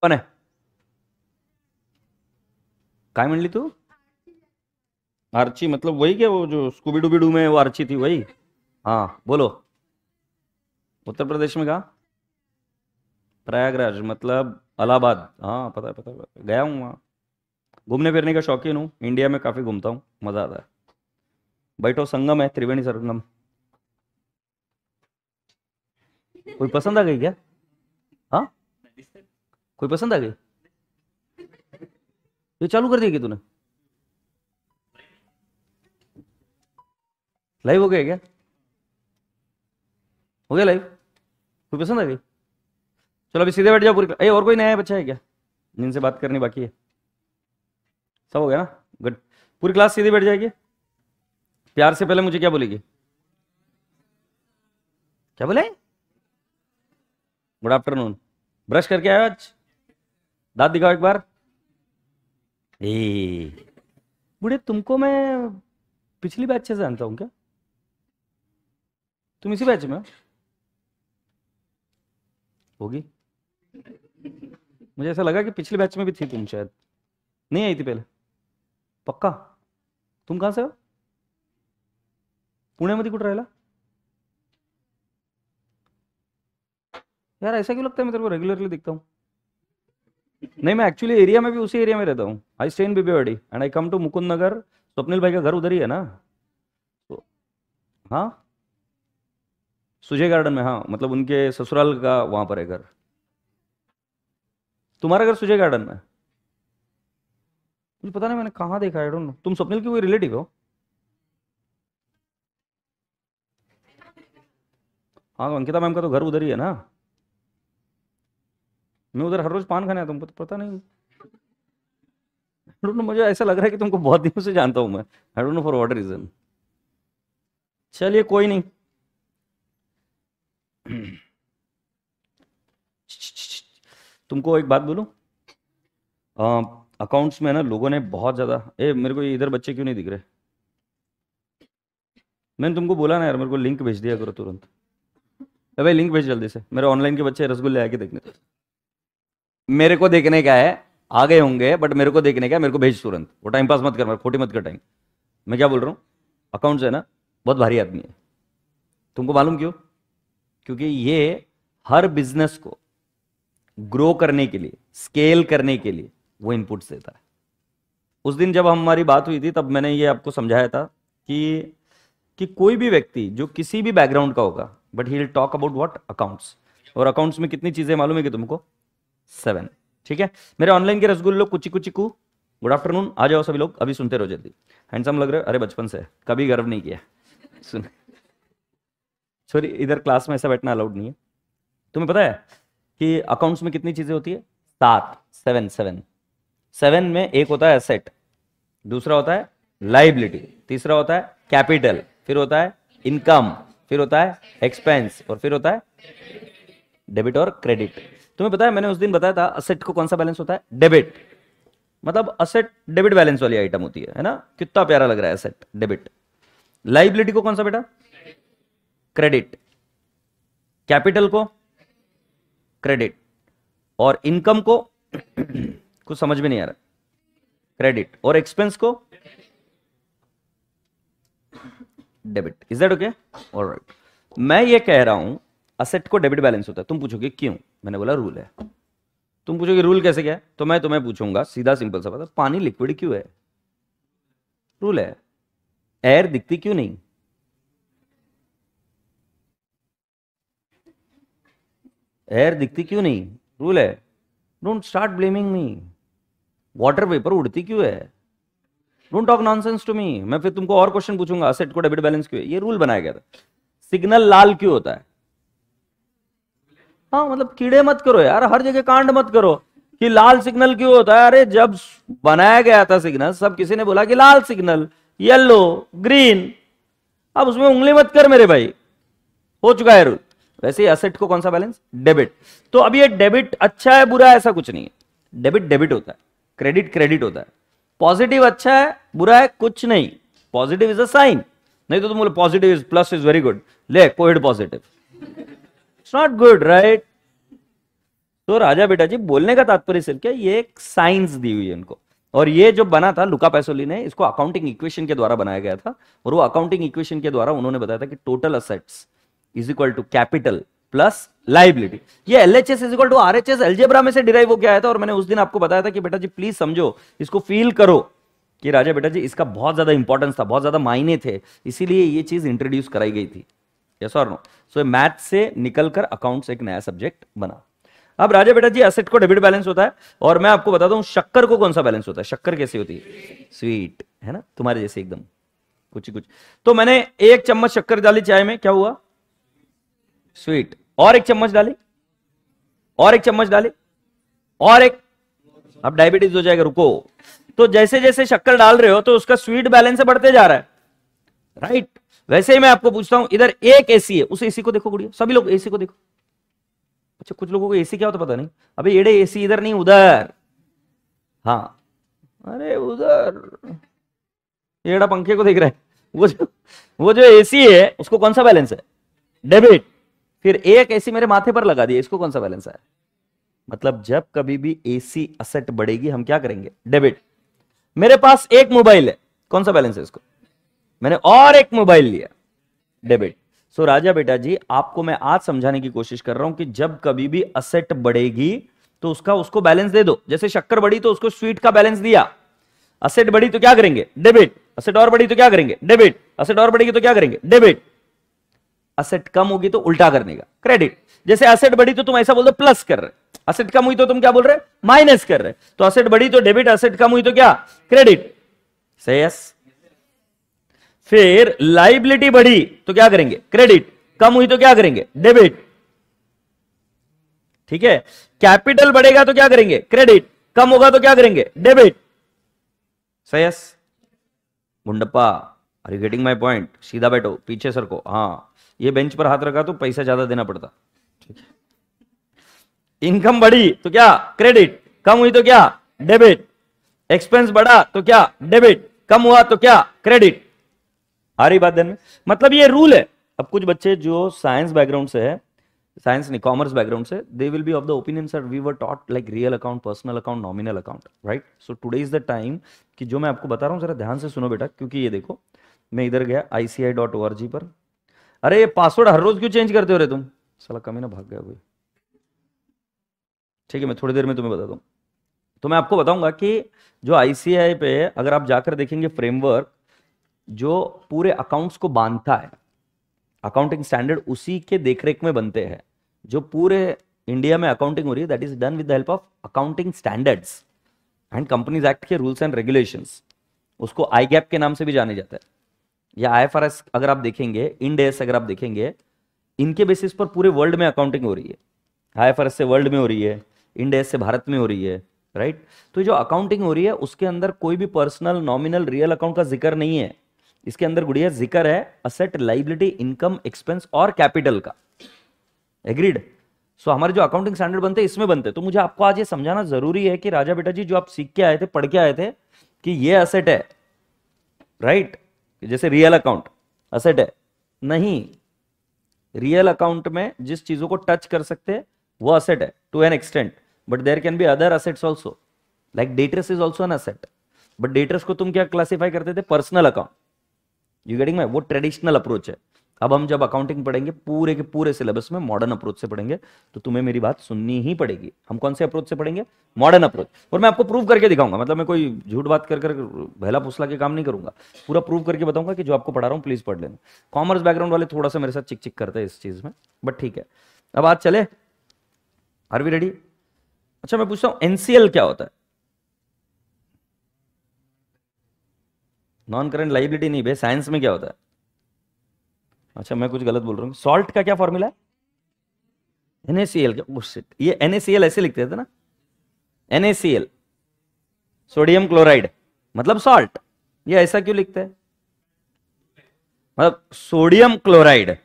पण आहे काय म्हणली तू? आर्ची मतलब वही क्या, वो जो स्कूबी डूबी डू में वो आर्ची थी वही? हाँ बोलो। उत्तर प्रदेश में कहाँ? प्रयागराज मतलब इलाहाबाद। हाँ पता है, पता है, पता है। गया हूँ वहाँ। घूमने फिरने का शौकीन हूँ, इंडिया में काफ़ी घूमता हूँ, मज़ा आता है। बैठो, संगम है, त्रिवेणी संगम। कोई पसंद आ गई क्या? हाँ, कोई पसंद आ गई? ये चालू कर दिया कि तूने? लाइव हो गया क्या? हो गया लाइव? कोई पसंद आ गई? चलो अभी सीधे बैठ जाओ पूरी। ए और कोई नया बच्चा है क्या जिनसे बात करनी बाकी है? सब हो गया ना? गुड। पूरी क्लास सीधे बैठ जाएगी। प्यार से पहले मुझे क्या बोलेगी? क्या बोले? Good afternoon. ब्रश करके आयो आज? दांत दिखाओ एक बार। ए बूढ़े, तुमको मैं पिछली बैच से जानता हूं क्या? तुम इसी बैच में हो? होगी, मुझे ऐसा लगा कि पिछली बैच में भी थी तुम, शायद नहीं आई थी पहले। पक्का? तुम कहां से हो? पुण्यामध्ये कुठं राहिला? यार ऐसा क्यों लगता है मैं तेरे को रेगुलरली दिखता हूँ? नहीं, मैं एक्चुअली एरिया में भी उसी एरिया में रहता हूँ। I stay in Bibiwadi and I come to Mukund Nagar. Swapnil भाई का घर उधर ही है ना? तो हाँ, सुजय गार्डन में। हाँ मतलब उनके ससुराल का वहां पर है घर। तुम्हारा घर सुजय गार्डन में? मुझे पता नहीं, मैंने कहाँ देखा, आई डोंट नो। तुम स्वप्निल की कोई रिलेटिव हो? हाँ तो अंकिता मैम का तो घर उधर ही है ना। मैं उधर हर रोज पान खाने आता हूँ, तुमको तो पता नहीं। आई डोंट नो, मुझे ऐसा लग रहा है कि तुमको बहुत दिनों से जानता हूँ मैं। I don't know for what reason. चलिए कोई नहीं। तुमको एक बात बोलूं, अकाउंट्स में ना लोगों ने बहुत ज़्यादा, मेरे को इधर बच्चे क्यों नहीं दिख रहे? मैंने तुमको बोला ना यार, मेरे को लिंक भेज दिया करो तुरंत। भाई लिंक भेज जल्दी से, मेरे ऑनलाइन के बच्चे रसगुल्ले आके देखने। मेरे को देखने का है, आ गए होंगे बट मेरे को देखने का है, मेरे को भेज तुरंत। वो टाइम पास मत कर, मेरे खोटी मत कर टाइम। मैं क्या बोल रहा हूँ, अकाउंट्स है ना बहुत भारी आदमी है। तुमको मालूम क्यों? क्योंकि ये हर बिजनेस को ग्रो करने के लिए, स्केल करने के लिए वो इनपुट्स देता है। उस दिन जब हमारी बात हुई थी तब मैंने ये आपको समझाया था कि कोई भी व्यक्ति जो किसी भी बैकग्राउंड का होगा, but he will talk about what? Accounts. और अकाउंट्स में कितनी चीजें मालूम है कि तुमको? 7। ठीक है, मेरे ऑनलाइन के रसगुल्लो कुची कुची कू, गुड आफ्टरनून। आ जाओ सभी लोग, अभी सुनते रहो जल्दी। हैंडसम लग रहे हो? अरे बचपन से कभी गर्व नहीं किया। सुन, सॉरी, इधर क्लास में ऐसा बैठना अलाउड नहीं है। तुम्हें पता है कि अकाउंट्स में कितनी चीजें होती है? 7। 7 7 7 में एक होता है एसेट, दूसरा होता है लाइबिलिटी, तीसरा होता है कैपिटल, फिर होता है इनकम, फिर होता है एक्सपेंस, और फिर होता है डेबिट और क्रेडिट। तुम्हें पता है मैंने उस दिन बताया था असेट को कौन सा बैलेंस होता है? डेबिट। मतलब असेट डेबिट बैलेंस वाली आइटम होती है ना? कितना प्यारा लग रहा है असेट डेबिट। लाइबिलिटी को कौन सा बेटा? क्रेडिट। कैपिटल को क्रेडिट, और इनकम को कुछ समझ में नहीं आ रहा, क्रेडिट, और एक्सपेंस को debit. Is that okay? Alright. मैं ये कह रहा हूं असेट को डेबिट बैलेंस होता है। तुम पूछोगे क्यों? मैंने बोला रूल है। तुम पूछोगे रूल कैसे क्या है? तो मैं तुम्हें पूछूंगा सीधा सिंपल सा बात, पानी लिक्विड क्यों है? रूल है। एयर दिखती क्यों नहीं? एयर दिखती क्यों नहीं? रूल है। Don't start blaming me. Water vapour उड़ती क्यों है? Don't talk nonsense to me. मैं फिर तुमको और क्वेश्चन पूछूंगा, असेट को डेबिट बैलेंस क्यों है? ये रूल बनाया गया था। सिग्नल लाल क्यों होता है? हाँ मतलब कीड़े मत करो यार, हर जगह कांड मत करो कि लाल सिग्नल क्यों होता है। अरे जब बनाया गया था सिग्नल, सब किसी ने बोला कि लाल सिग्नल, येलो, ग्रीन। अब उसमें उंगली मत कर मेरे भाई, हो चुका है रूल। वैसे ही एसेट को कौन सा बैलेंस? डेबिट। तो अब ये डेबिट अच्छा है बुरा है ऐसा कुछ नहीं है। डेबिट डेबिट होता है, क्रेडिट क्रेडिट होता है। पॉजिटिव अच्छा है बुरा है कुछ नहीं, पॉजिटिव इज अ साइन। नहीं तो तुम बोले positive is plus is very good, ले covid positive, it's not good right? तो राजा बेटा जी बोलने का तात्पर्य सिर्फ क्या, ये एक साइंस दी हुई है इनको, और ये जो बना था लुका पैसोली ने, इसको अकाउंटिंग इक्वेशन के द्वारा बनाया गया था, और वो अकाउंटिंग इक्वेशन के द्वारा उन्होंने बताया था कि total assets is equal to capital plus liability. ये LHS is equal to RHS algebra में से डिराइव होकर आया था, और मैंने उस दिन आपको बताया था कि बेटा जी प्लीज समझो, इसको फील करो कि राजा बेटा जी इसका बहुत ज्यादा इंपॉर्टेंस था, बहुत ज्यादा मायने थे, इसीलिए ये चीज इंट्रोड्यूस कराई गई थी। यस और नो? सो मैथ से निकलकर अकाउंट्स एक नया सब्जेक्ट बना। अब राजा बेटा जी एसेट को डेबिट बैलेंस होता है, और मैं आपको बताता हूं शक्कर को कौन सा बैलेंस होता है। शक्कर कैसी होती है? स्वीट, है ना, तुम्हारे जैसे एकदम कुछ कुछ। तो मैंने 1 चम्मच शक्कर डाली चाय में, क्या हुआ? स्वीट। और 1 चम्मच डाली, और 1 चम्मच डाली, और एक, अब डायबिटीज हो जाएगा, रुको। तो जैसे जैसे शक्कर डाल रहे हो तो उसका स्वीट बैलेंस बढ़ते जा रहा है, राइट? वैसे ही मैं आपको पूछता हूं, इधर एक एसी है, उस एसी को देखो गुड़िया, सभी लोग एसी को देखो। अच्छा, कुछ लोगों को एसी क्या होता पता नहीं। अबे येड़े, एसी इधर नहीं उधर, हाँ, अरे उधर येड़ा पंखे को देख रहा है। वो जो एसी है उसको कौन सा बैलेंस है? डेबिट। फिर एक एसी मेरे माथे पर लगा दिया, इसको कौन सा बैलेंस है? मतलब जब कभी भी एसी असेट बढ़ेगी हम क्या करेंगे? डेबिट। मेरे पास एक मोबाइल है, कौन सा बैलेंस है इसको? मैंने और एक मोबाइल लिया, डेबिट। सो राजा बेटा जी आपको मैं आज समझाने की कोशिश कर रहा हूं कि जब कभी भी असेट बढ़ेगी तो उसको बैलेंस दे दो। जैसे शक्कर बढ़ी तो उसको स्वीट का बैलेंस दिया, असेट बढ़ी तो क्या करेंगे? डेबिट। असेट और बढ़ी तो क्या करेंगे? डेबिट। असेट और बढ़ेगी तो क्या करेंगे? डेबिट। असेट कम होगी तो उल्टा करने का, क्रेडिट। जैसे असेट बढ़ी तो तुम ऐसा बोल दो प्लस कर रहे, असेट कम हुई तो तुम क्या बोल रहे? माइनस कर रहे। तो असेट बढ़ी तो डेबिट, असेट कम हुई तो क्या? क्रेडिट। से यस। फिर लाइबिलिटी बढ़ी तो क्या करेंगे? क्रेडिट। कम हुई तो क्या करेंगे? डेबिट। ठीक है। कैपिटल बढ़ेगा तो क्या करेंगे? क्रेडिट। कम होगा तो क्या करेंगे? डेबिट। सही yes. Mundappa, are you getting my point? सीधा बैठो, पीछे सर को, हाँ, ये बेंच पर हाथ रखा तो पैसा ज्यादा देना पड़ता। ठीक है। इनकम बढ़ी तो क्या? क्रेडिट। कम हुई तो क्या? डेबिट। एक्सपेंस बढ़ा तो क्या? डेबिट। कम हुआ तो क्या? क्रेडिट। आ रही बात ध्यान में? मतलब ये रूल है। अब कुछ बच्चे जो साइंस बैकग्राउंड से है, साइंस नहीं कॉमर्स बैकग्राउंड से, they will be of the opinion sir we were taught like real account, personal account, nominal account, right? So today is the time कि जो मैं आपको बता रहा हूं जरा ध्यान से सुनो बेटा, क्योंकि ये देखो मैं इधर गया ICI.org पर। अरे ये पासवर्ड हर रोज क्यों चेंज करते हो रे तुम? साला कमी ना भाग गया कोई। ठीक है, मैं थोड़ी देर में तुम्हें बता दूं। तो मैं आपको बताऊंगा कि जो ICI पे अगर आप जाकर देखेंगे फ्रेमवर्क जो पूरे अकाउंट्स को बांधता है, अकाउंटिंग स्टैंडर्ड उसी के देखरेख में बनते हैं। जो पूरे इंडिया में अकाउंटिंग हो रही है that is done with the help of accounting standards and companies act के रूल्स एंड रेगुलेशंस। उसको IGAP के नाम से भी जाने जाता है, या IFRS अगर आप देखेंगे, इंड AS अगर आप देखेंगे, इनके बेसिस पर पूरे वर्ल्ड में अकाउंटिंग हो रही है। IFRS से वर्ल्ड में हो रही है, इंड AS से भारत में हो रही है, राइट? तो जो अकाउंटिंग हो रही है उसके अंदर कोई भी पर्सनल, नॉमिनल, रियल अकाउंट का जिक्र नहीं है। इसके अंदर गुड़िया जिक्र है असेट, लाइबिलिटी, इनकम, एक्सपेंस और कैपिटल का। एग्रीड? सो हमारे जो अकाउंटिंग स्टैंडर्ड बनते हैं इसमें बनते हैं। तो मुझे आपको आज ये समझाना जरूरी है कि राजा बेटा जी जो आप सीख के आए थे, पढ़ के आए थे कि ये असेट है, राइट? जैसे रियल अकाउंट असेट है नहीं, रियल अकाउंट में जिस चीजों को टच कर सकते हैं वो असेट है to an extent, but there can be other assets also, like debtors is also an asset. But debtors को तुम क्या क्लासिफाई करते थे? Personal account. You getting my? वो ट्रेडिशनल अप्रोच है। अब हम जब अकाउंटिंग पढ़ेंगे पूरे के पूरे सिलेबस में मॉडर्न अप्रोच से पढ़ेंगे, तो तुम्हें मेरी बात सुननी ही पड़ेगी। हम कौन से अप्रोच से पढ़ेंगे? Modern approach. और मैं आपको प्रूव करके दिखाऊंगा, मतलब मैं कोई झूठ बात कर कर भला फुसला के काम नहीं करूंगा, पूरा प्रूव करके बताऊंगा कि जो आपको पढ़ा रहा हूं प्लीज पढ़ लेना। कॉमर्स बैकग्राउंड वाले थोड़ा सा मेरे साथ चिक चिक करते हैं इस चीज में, बट ठीक है। अब आज चले, आर वी रेडी? अच्छा मैं पूछता हूं NCL क्या होता है? नॉन करेंट लाइबिलिटी नहीं भाई, साइंस में क्या होता है? अच्छा मैं कुछ गलत बोल रहा हूँ। सॉल्ट का क्या फॉर्मूला है? NaCl का। ये NaCl ऐसे लिखते थे ना, NaCl, सोडियम क्लोराइड, मतलब सॉल्ट। ये ऐसा क्यों लिखते हैं? मतलब सोडियम क्लोराइड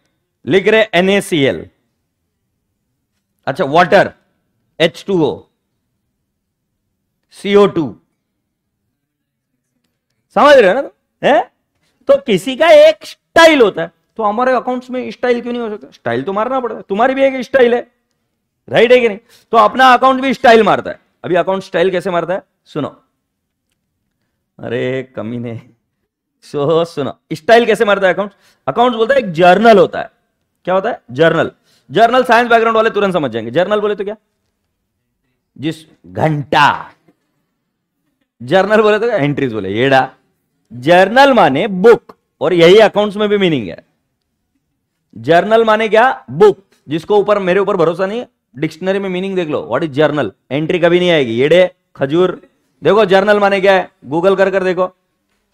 लिख रहे NaCl। अच्छा वाटर H2O, CO2, समझ रहे हो ना? है तो किसी का एक स्टाइल होता है, तो हमारे अकाउंट्स में स्टाइल क्यों नहीं हो सकता? स्टाइल तो मारना पड़ता है, तुम्हारी भी एक स्टाइल है, राइट है कि नहीं? तो अपना अकाउंट भी स्टाइल मारता है। अभी अकाउंट स्टाइल कैसे मारता है सुनो, अरे कमीने, सुनो स्टाइल कैसे मारता है अकाउंट। अकाउंट बोलता है एक जर्नल होता है। क्या होता है? जर्नल। जर्नल साइंस बैकग्राउंड वाले तुरंत समझ जाएंगे। जर्नल बोले तो क्या? जिस घंटा, जर्नल बोले तो क्या? एंट्रीज बोले येड़ा। जर्नल माने बुक, और यही अकाउंट्स में भी मीनिंग है। जर्नल माने क्या? बुक। जिसको ऊपर मेरे ऊपर भरोसा नहीं है, डिक्शनरी में मीनिंग देख लो, व्हाट इज जर्नल। एंट्री कभी नहीं आएगी, येड़े खजूर। देखो जर्नल माने क्या है, गूगल कर कर देखो।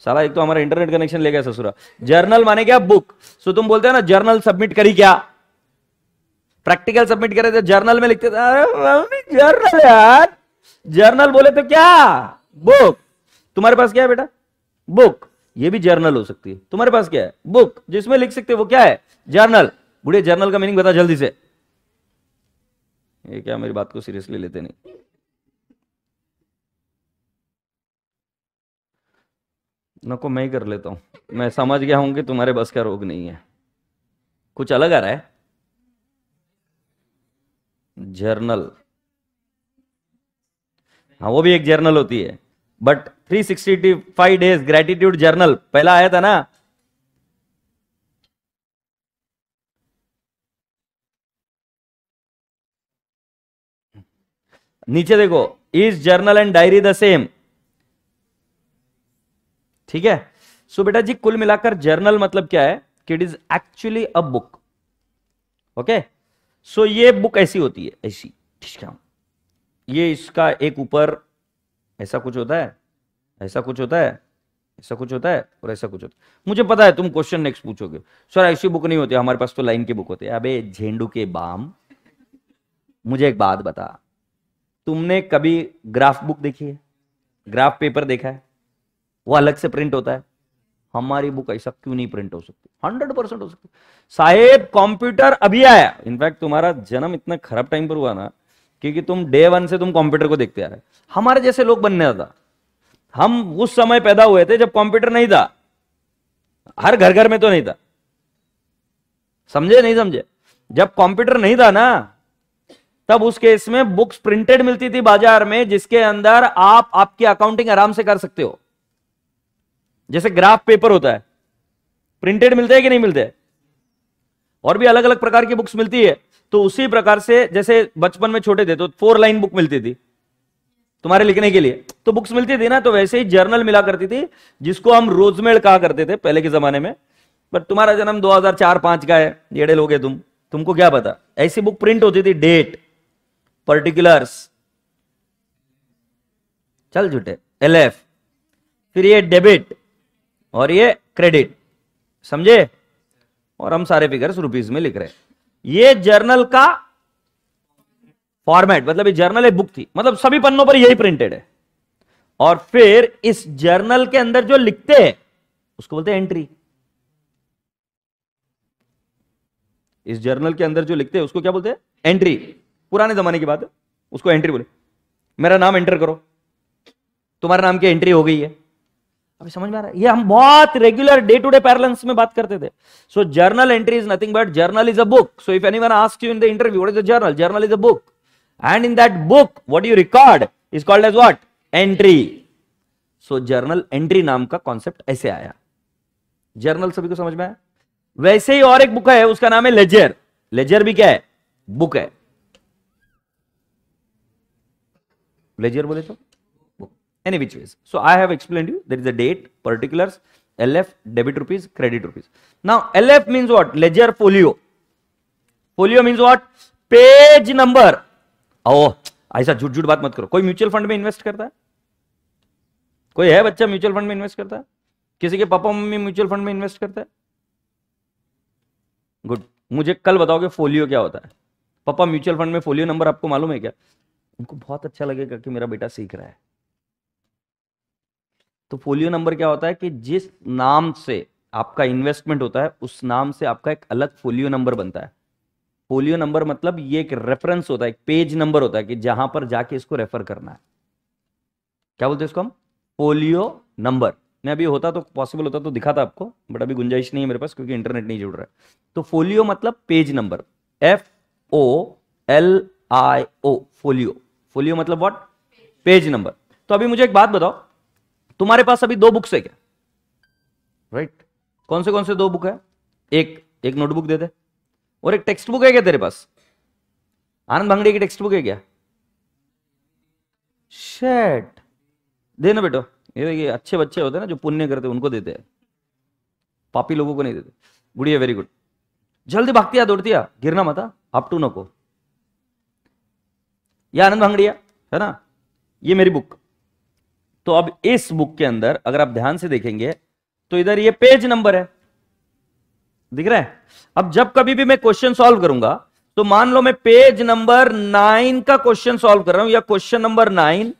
साला एक तो हमारा इंटरनेट कनेक्शन ले गया ससुरा। जर्नल माने क्या? बुक। सो तुम बोलते हो ना जर्नल सबमिट करी क्या, प्रैक्टिकल सबमिट करे तो जर्नल में लिखते थे जर्नल यार। जर्नल बोले तो क्या? बुक। तुम्हारे पास क्या है बेटा? बुक। ये भी जर्नल हो सकती है। तुम्हारे पास क्या है? बुक। जिसमें लिख सकते हो वो क्या है? जर्नल। बुढ़े जर्नल का मीनिंग बता जल्दी से। ये क्या मेरी बात को सीरियसली लेते नहीं। नको मैं ही कर लेता हूं। मैं समझ गया हूं कि तुम्हारे बस का रोग नहीं है, कुछ अलग आ रहा है। जर्नल, हाँ वो भी एक जर्नल होती है, बट 365 डेज ग्रेटिट्यूड जर्नल पहला आया था ना। नीचे देखो, is journal and diary the same? ठीक है। सो बेटा जी कुल मिलाकर जर्नल मतलब क्या है कि it is actually a book. Okay. So ये बुक ऐसी होती है, ऐसी, ठीक है। ये इसका एक ऊपर ऐसा कुछ होता है, ऐसा कुछ होता है, ऐसा कुछ होता है, और ऐसा कुछ होता है। मुझे पता है तुम क्वेश्चन नेक्स्ट पूछोगे, सर ऐसी बुक नहीं होती, हमारे पास तो लाइन की बुक होती है। अबे झेंडू के बाम, मुझे एक बात बता, तुमने कभी ग्राफ बुक देखी है? ग्राफ पेपर देखा है? वो अलग से प्रिंट होता है। हमारी बुक ऐसा क्यों नहीं प्रिंट हो सकती? 100% हो सकती साहेब। कंप्यूटर अभी आया, इनफैक्ट तुम्हारा जन्म इतना खराब टाइम पर हुआ ना, क्योंकि तुम डे वन से तुम कंप्यूटर को देखते आ रहे। हमारे जैसे लोग बनने था। हम उस समय पैदा हुए थे जब कंप्यूटर नहीं था, हर घर घर में तो नहीं था। समझे नहीं समझे? जब कंप्यूटर नहीं था ना, तब उस केस में बुक्स प्रिंटेड मिलती थी बाजार में, जिसके अंदर आप आपकी अकाउंटिंग आराम से कर सकते हो। जैसे ग्राफ पेपर होता है, प्रिंटेड मिलते हैं कि नहीं मिलते? और भी अलग अलग प्रकार की बुक्स मिलती है। तो उसी प्रकार से जैसे बचपन में छोटे थे तो 4 लाइन बुक मिलती थी तुम्हारे लिखने के लिए, तो बुक्स मिलती थी ना। तो वैसे ही जर्नल मिला करती थी, जिसको हम रोजमेल कहा करते थे पहले के जमाने में। पर तुम्हारा जन्म 2004-5 का है, येड़े लोग हैं तुमको क्या पता। ऐसी बुक प्रिंट होती थी, डेट, पर्टिकुलर्स, चल झूठे, LF, फिर ये डेबिट और ये क्रेडिट, समझे? और हम सारे फिगर्स रुपीज में लिख रहे हैं। ये जर्नल का फॉर्मेट, मतलब ये जर्नल एक बुक थी, मतलब सभी पन्नों पर यही प्रिंटेड है। और फिर इस जर्नल के अंदर जो लिखते हैं उसको बोलते हैं एंट्री। इस जर्नल के अंदर जो लिखते हैं उसको क्या बोलते हैं? एंट्री। पुराने जमाने की बात है, उसको एंट्री बोले। मेरा नाम एंटर करो, तुम्हारे नाम की एंट्री हो गई है। अभी समझ में आ रहा है? ये हम बहुत regular day to day parallels में बात करते थे। So journal entry is nothing but journal is a book. So if anyone asks you in the interview what is the journal, journal is a book, and in that book what you record is called as what? Entry. So journal entry नाम का concept ऐसे आया। Journal सभी को समझ में आया? वैसे ही और एक बुक है, उसका नाम है लेजर। लेजर भी क्या है? बुक है। लेजर बोले तो book. Any which ways. So I have explained you there is a date, particulars, LF, debit rupees, credit rupees. Now LF means what? Ledger folio. Folio means what? Page number. ओ ऐसा झूठ झूठ बात मत करो। कोई म्यूचुअल फंड में invest करता है? कोई है बच्चा म्यूचुअल फंड में इन्वेस्ट करता है? किसी के पापा मम्मी म्यूचुअल फंड में इन्वेस्ट करता है? गुड। मुझे कल बताओगे फोलियो क्या होता है। पापा म्यूचुअल फंड में फोलियो नंबर आपको मालूम है क्या? उनको बहुत अच्छा लगेगा कि मेरा बेटा सीख रहा है। तो फोलियो नंबर क्या होता है कि जिस नाम से आपका इन्वेस्टमेंट होता है उस नाम से आपका एक अलग फोलियो नंबर बनता है। फोलियो नंबर मतलब ये एक रेफरेंस होता है, एक पेज नंबर होता है कि जहां पर जाके इसको रेफर करना है। क्या बोलते हैं इसको हम? Folio number. मैं अभी होता तो पॉसिबल होता तो दिखाता आपको, बट अभी गुंजाइश नहीं है मेरे पास क्योंकि इंटरनेट नहीं जुड़ रहा है। तो फोलियो मतलब page number, FOLIO FOLIO, folio, folio मतलब व्हाट, पेज नंबर। तो अभी मुझे एक बात बताओ, तुम्हारे पास अभी 2 बुक्स है क्या? राइट, कौन से 2 बुक है? एक नोटबुक दे दे, और एक टेक्स्ट बुक है क्या तेरे पास? आनंद भांगड़े की टेक्स्ट बुक है क्या? शेट, देना बेटा। ये अच्छे बच्चे होते हैं ना जो पुण्य करते हैं, उनको देते हैं, पापी लोगों को नहीं देते। गुड़िया वेरी गुड, जल्दी भागती आ, दौड़ती आ, गिरना मत, अप टू नको। ये आनंद भांगड़िया है ना, ये मेरी बुक। तो अब इस बुक के अंदर अगर आप ध्यान से देखेंगे तो इधर ये पेज नंबर है, दिख रहा है? अब जब कभी भी मैं क्वेश्चन सॉल्व करूंगा तो मान लो मैं पेज नंबर 9 का क्वेश्चन सॉल्व कर रहा हूं, या question number 9,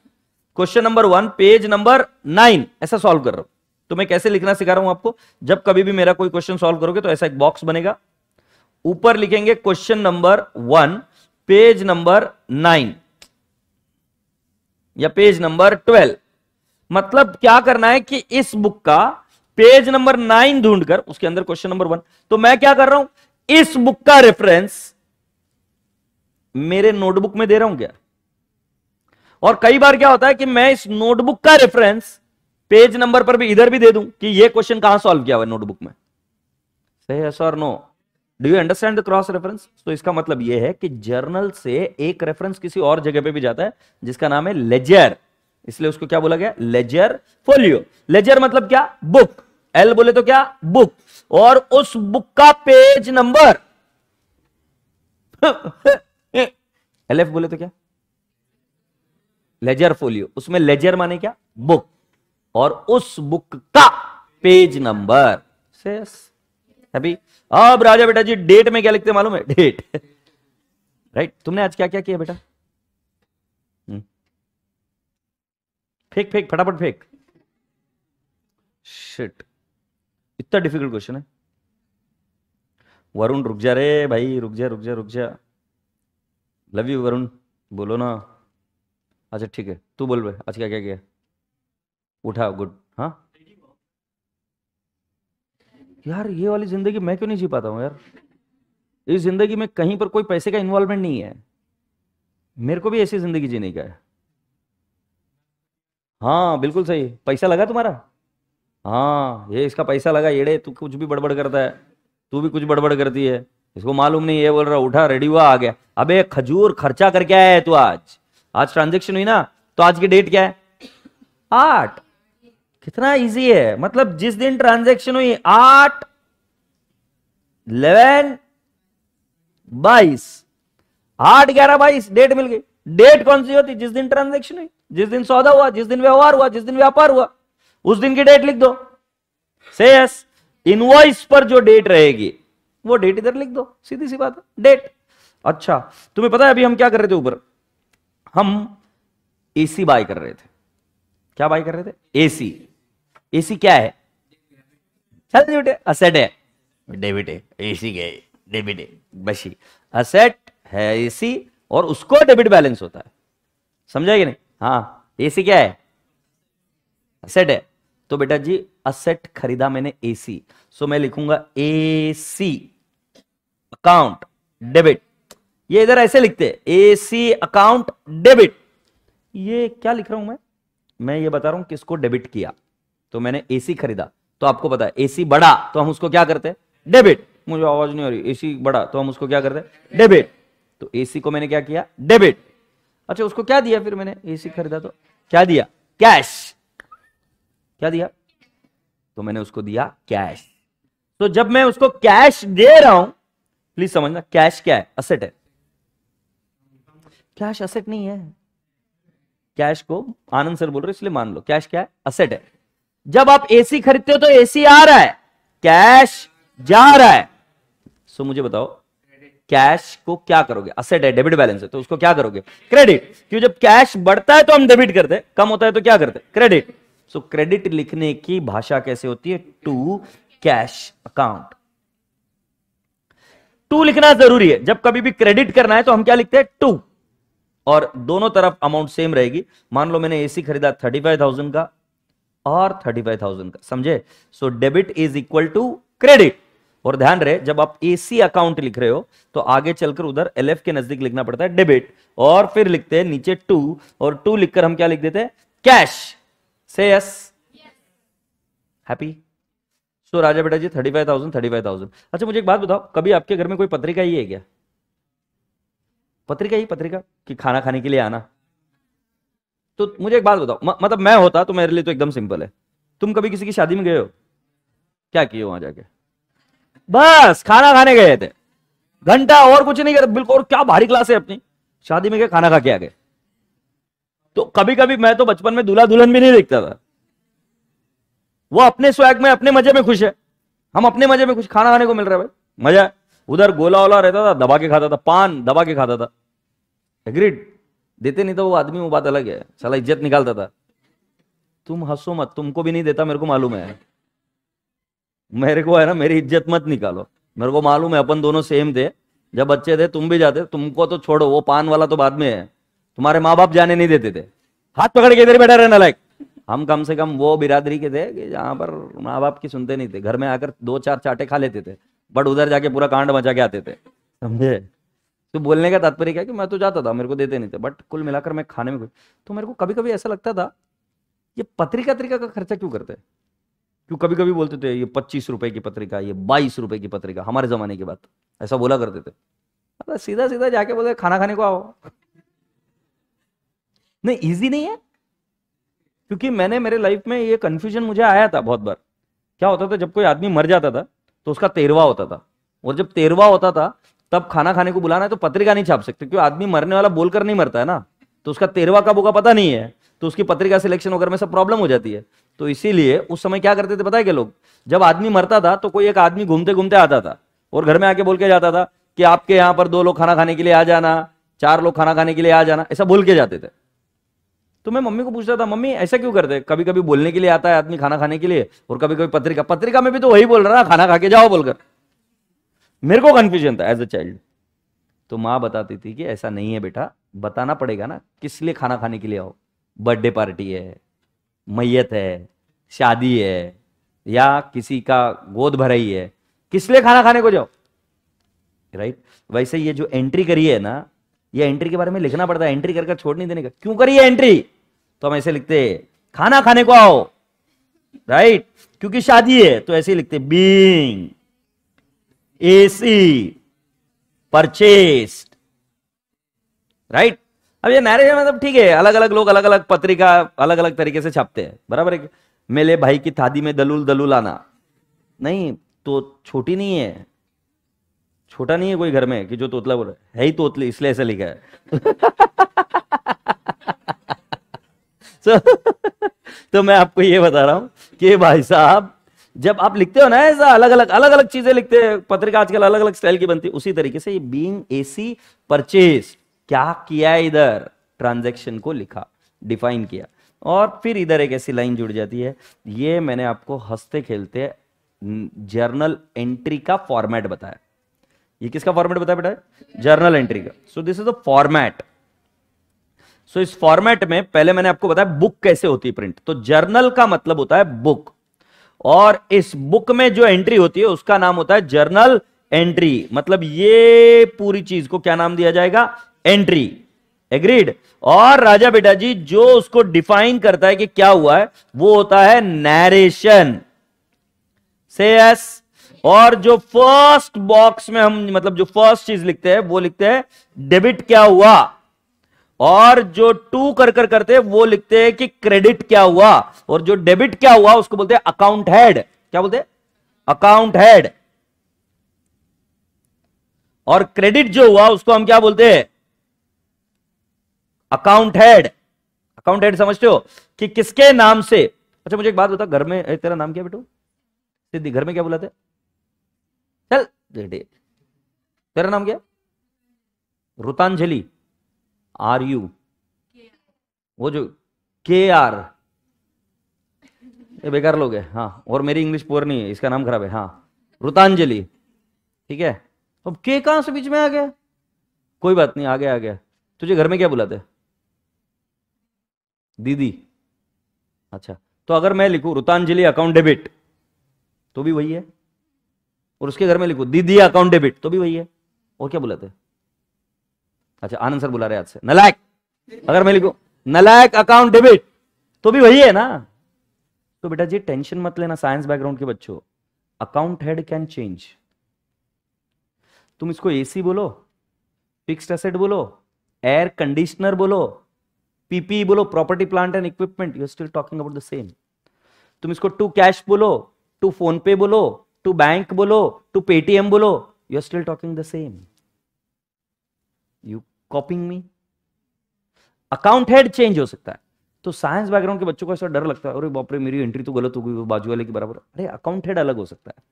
question number 1 page number 9 ऐसा सॉल्व कर रहा हूं। तो मैं कैसे लिखना सिखा रहा हूं आपको, जब कभी भी मेरा कोई क्वेश्चन सॉल्व करोगे तो ऐसा एक बॉक्स बनेगा, ऊपर लिखेंगे क्वेश्चन नंबर 1 पेज नंबर 9 या पेज नंबर 12। मतलब क्या करना है कि इस बुक का पेज नंबर 9 ढूंढकर उसके अंदर क्वेश्चन नंबर 1। तो मैं क्या कर रहा हूं, इस बुक का रेफरेंस मेरे नोटबुक में दे रहा हूं क्या? और कई बार क्या होता है कि मैं इस नोटबुक का रेफरेंस पेज नंबर पर भी इधर भी दे दूं कि ये क्वेश्चन कहां सॉल्व किया हुआ है नोटबुक में। सही है sir? No? Do you understand the cross reference? तो इसका मतलब यह है कि जर्नल से एक रेफरेंस किसी और जगह पे भी जाता है जिसका नाम है लेजर, इसलिए उसको क्या बोला गया? Ledger folio. लेजर मतलब क्या? बुक। एल बोले तो क्या? बुक। और उस बुक का पेज नंबर LF बोले तो क्या? Ledger folio. उसमें लेजर माने क्या? बुक, और उस बुक का पेज नंबर। अभी अब राजा बेटा जी डेट में क्या लिखते हैं मालूम है? डेट। राइट, तुमने आज क्या क्या किया बेटा? फेंक फेंक, फटाफट फेंक। शिट, इतना डिफिकल्ट क्वेश्चन है। वरुण रुक जा रे भाई, रुक जा रुक जा रुक जा। लव यू वरुण, बोलो ना। अच्छा ठीक है, तू बोल भाई आज क्या क्या किया? उठा, गुड। हाँ यार, ये वाली जिंदगी मैं क्यों नहीं जी पाता हूं यार? इस जिंदगी में कहीं पर कोई पैसे का इन्वॉल्वमेंट नहीं है। मेरे को भी ऐसी जिंदगी जीने का है। हाँ बिल्कुल सही, पैसा लगा तुम्हारा? हाँ, ये इसका पैसा लगा। येड़े, तू कुछ भी बड़बड़ करता है, तू भी कुछ बड़बड़ करती है, इसको मालूम नहीं। ये बोल रहा उठा, रेडी हुआ, आ गया। अबे खजूर, खर्चा करके आया है तू आज? आज ट्रांजेक्शन हुई ना, तो आज की डेट क्या है? 8। कितना इजी है, मतलब जिस दिन ट्रांजेक्शन हुई 8 11 22, 8 11 22 डेट मिल गई। डेट कौन सी होती? जिस दिन ट्रांजेक्शन हुई, जिस दिन सौदा हुआ, जिस दिन व्यवहार हुआ, जिस दिन व्यापार हुआ, उस दिन की डेट लिख दो। से यस, इनवॉइस पर जो डेट रहेगी वो डेट इधर लिख दो, सीधी सी बात है, डेट। अच्छा, तुम्हें पता है अभी हम क्या कर रहे थे? ऊपर हम एसी बाय कर रहे थे। क्या बाय कर रहे थे? एसी। एसी क्या है? चल बेटे, असेट है, डेबिट है। एसी क्या है? डेबिट है, बशी। असेट है एसी, और उसको डेबिट बैलेंस होता है। समझा कि नहीं? हाँ, एसी क्या है? असेट है। तो बेटा जी असेट खरीदा मैंने एसी, सो मैं लिखूंगा एसी अकाउंट डेबिट। ये इधर ऐसे लिखते हैं, एसी अकाउंट डेबिट। ये क्या लिख रहा हूं मैं ये बता रहा हूं किसको डेबिट किया। तो मैंने एसी खरीदा, तो आपको पता है एसी बड़ा तो हम उसको क्या करते हैं? डेबिट। मुझे आवाज नहीं आ रही। एसी बड़ा तो हम उसको क्या करते हैं? डेबिट। तो एसी को मैंने क्या किया? डेबिट। अच्छा, उसको क्या दिया फिर मैंने? एसी खरीदा तो क्या दिया? कैश। क्या दिया? तो मैंने उसको दिया कैश। तो जब मैं उसको कैश दे रहा हूं, प्लीज समझना, कैश क्या है? असेट है। कैश असेट नहीं है। कैश को आनंद सर बोल रहे इसलिए मान लो, कैश क्या है? असेट है। जब आप एसी खरीदते हो तो एसी आ रहा है, कैश जा रहा है। सो मुझे बताओ, कैश को क्या करोगे? असेट है, डेबिट बैलेंस है, तो उसको क्या करोगे? क्रेडिट। क्यों? जब कैश बढ़ता है तो हम डेबिट करते, कम होता है तो क्या करते? क्रेडिट। सो क्रेडिट लिखने की भाषा कैसे होती है? To cash account. टू लिखना जरूरी है। जब कभी भी क्रेडिट करना है तो हम क्या लिखते हैं? टू। और दोनों तरफ अमाउंट सेम रहेगी। मान लो मैंने एसी खरीदा 35,000 का और 35,000 का, समझे? So debit is equal to credit. और ध्यान रहे जब आप एसी अकाउंट लिख रहे हो तो आगे चलकर उधर एलएफ के नजदीक लिखना पड़ता है डेबिट, और फिर लिखते हैं नीचे 2, और 2 लिखकर हम क्या लिख देते हैं? कैश। से यस, हैप्पी। सो राजा बेटा जी 35,000 35,000। अच्छा मुझे एक बात बताओ, कभी आपके घर में कोई पत्रिका ही है क्या? पत्रिका कि खाना खाने के लिए आना? तो मुझे एक बात बताओ, मतलब मैं होता तो मेरे लिए तो एकदम सिंपल है। तुम कभी किसी की शादी में गए हो? क्या किए वहां जाके? बस खाना खाने गए थे, घंटा और कुछ नहीं करते बिल्कुल। और क्या भारी क्लास है अपनी, शादी में गए खाना खा के आ गए। तो कभी कभी मैं तो बचपन में दूल्हा दुल्हन भी नहीं देखता था, वो अपने स्वैग में अपने मजे में खुश है, हम अपने मजे में खुश, खाना खाने को मिल रहा है भाई, मजा है। उधर गोला वोला रहता था, दबा के खाता था, पान दबा के खाता था। एग्रीड? देते नहीं था वो आदमी, वो बात अलग है, साला इज्जत निकालता था। तुम हंसो मत, तुमको भी नहीं देता, मेरे को मालूम है। मेरे को है ना, मेरी इज्जत मत निकालो, मेरे को मालूम है अपन दोनों सेम थे। जब बच्चे थे तुम भी जाते, तुमको तो छोड़ो, वो पान वाला तो बाद में है। तुम्हारे माँ बाप जाने नहीं देते थे, हाथ पकड़ के इधर बैठा रहना लायक। हम कम से कम वो बिरादरी के थे कि जहां पर माँ बाप की सुनते नहीं थे, घर में आकर 2-4 चाटे खा लेते थे, बट उधर जाके पूरा कांड मचा के आते थे, समझे? तो बोलने का तात्पर्य क्या कि मैं तो जाता था, मेरे को देते नहीं थे, बट कुल मिलाकर मैं खाने में तो मेरे को कभी कभी ऐसा लगता था ये पत्रिका का खर्चा क्यों करते हैं? क्यों कभी कभी बोलते थे ये 25 रुपए की पत्रिका, ये 22 रुपए की पत्रिका, हमारे जमाने की बात ऐसा बोला करते थे। मतलब सीधा सीधा जाके बोले खाना खाने को आओ। नहीं इजी नहीं है, क्योंकि मैंने मेरे लाइफ में ये कंफ्यूजन मुझे आया था बहुत बार। क्या होता था, जब कोई आदमी मर जाता था तो उसका 13वां होता था, और जब 13वां होता था तब खाना खाने को बुलाना है तो पत्रिका नहीं छाप सकते, क्योंकि आदमी मरने वाला बोलकर नहीं मरता है ना, तो उसका 13वां कब होगा पता नहीं है, तो उसकी पत्रिका सिलेक्शन वगैरह में सब प्रॉब्लम हो जाती है। तो इसीलिए उस समय क्या करते थे पता है क्या लोग, जब आदमी मरता था तो कोई एक आदमी घूमते घूमते आता था और घर में आके बोल के जाता था कि आपके यहां पर 2 लोग खाना खाने के लिए आ जाना, 4 लोग खाना खाने के लिए आ जाना, ऐसा बोल के जाते थे। तो मैं मम्मी को पूछता था, मम्मी ऐसा क्यों करते? कभी कभी बोलने के लिए आता है आदमी खाना खाने के लिए, और कभी कभी पत्रिका में भी तो वही बोल रहा है खाना खा के जाओ बोलकर। मेरे को कंफ्यूजन था एज अ चाइल्ड। तो माँ बताती थी कि ऐसा नहीं है बेटा, बताना पड़ेगा ना किस लिए खाना खाने के लिए आओ, बर्थडे पार्टी है, मैयत है, शादी है, या किसी का गोद भराई है, किस लिए खाना खाने को जाओ, राइट? वैसे ये जो एंट्री करी है ना, ये एंट्री के बारे में लिखना पड़ता है, एंट्री करके छोड़ नहीं देने का। क्यों करी है एंट्री? तो हम ऐसे लिखते खाना खाने को आओ, राइट? क्योंकि शादी है तो ऐसे लिखते बीइंग एसी परचेस्ड, राइट? अब ये मैरिज है मतलब ठीक है, अलग अलग लोग अलग अलग पत्रिका अलग अलग तरीके से छापते हैं, बराबर है? मेरे भाई की शादी में दलूल दलूल आना, नहीं तो छोटी नहीं है, छोटा नहीं है कोई घर में कि जो तोतला बोल रहा है ही तोतली, इसलिए ऐसा लिखा है। so, तो मैं आपको ये बता रहा हूं कि भाई साहब जब आप लिखते हो ना ऐसा अलग अलग चीजें लिखते हैं, पत्रिका आजकल अलग अलग स्टाइल की बनती है, उसी तरीके से ये बीइंग एसी परचेज क्या किया, इधर ट्रांजैक्शन को लिखा, डिफाइन किया, और फिर इधर एक ऐसी लाइन जुड़ जाती है। ये मैंने आपको हंसते खेलते जर्नल एंट्री का फॉर्मेट बताया। ये किसका फॉर्मेट बताया बेटा? जर्नल एंट्री का। So this is the format. सो इस फॉर्मेट में पहले मैंने आपको बताया बुक कैसे होती है प्रिंट, तो जर्नल का मतलब होता है बुक, और इस बुक में जो एंट्री होती है उसका नाम होता है जर्नल एंट्री। मतलब ये पूरी चीज को क्या नाम दिया जाएगा? एंट्री। एग्रीड? और राजा बेटा जी जो उसको डिफाइन करता है कि क्या हुआ है वो होता है नैरेशन। से यस। और जो फर्स्ट बॉक्स में हम मतलब जो फर्स्ट चीज लिखते हैं वो लिखते हैं डेबिट क्या हुआ, और जो टू कर करते हैं वो लिखते हैं कि क्रेडिट क्या हुआ, और जो डेबिट क्या हुआ उसको बोलते हैं अकाउंट हेड। क्या बोलते हैं? Account head. और क्रेडिट जो हुआ उसको हम क्या बोलते हैं? Account head. अकाउंट हेड समझते हो कि किसके नाम से? अच्छा मुझे एक बात बता, घर में तेरा नाम क्या बेटू? सिद्धि। घर में क्या बुलाते? चल बेटे, तेरा नाम क्या? रुतांजलि। Are you? वो जो के आर, ये बेकार लोग है। हाँ, और मेरी इंग्लिश पुअर नहीं है, इसका नाम खराब है। हाँ, रुतांजलि, ठीक है। अब के कहां से बीच में आ गया? कोई बात नहीं, आ गया आ गया। तुझे घर में क्या बुलाते? दीदी। अच्छा, तो अगर मैं लिखूं रुतांजलि अकाउंट डेबिट तो भी वही है। और उसके घर में लिखो दीदी अकाउंट डेबिट, तो भी वही है। और क्या बुलाते हैं? अच्छा आनंद सर बुला रहे आज से नलायक। अगर मैं लिखूं नलायक अकाउंट डेबिट, तो भी वही है ना। तो बेटा जी टेंशन मत लेना साइंस बैकग्राउंड के बच्चों, अकाउंट हेड कैन चेंज। तुम इसको एसी बोलो, फिक्स्ड एसेट बोलो, एयर कंडीशनर बोलो, पीपी बोलो, property plant and equipment, you are still talking about the same. तुम इसको टू कैश बोलो, टू फोन पे बोलो, टू बैंक बोलो, टू पेटीएम बोलो, you are still talking the same. You copying me? Account head change हो सकता है। तो साइंस बैकग्राउंड के बच्चों को ऐसा डर लगता है, अरे बाप रे मेरी एंट्री तो गलत हो गई, वो बाजू वाले की बराबर। अरे अकाउंट हेड अलग हो सकता है,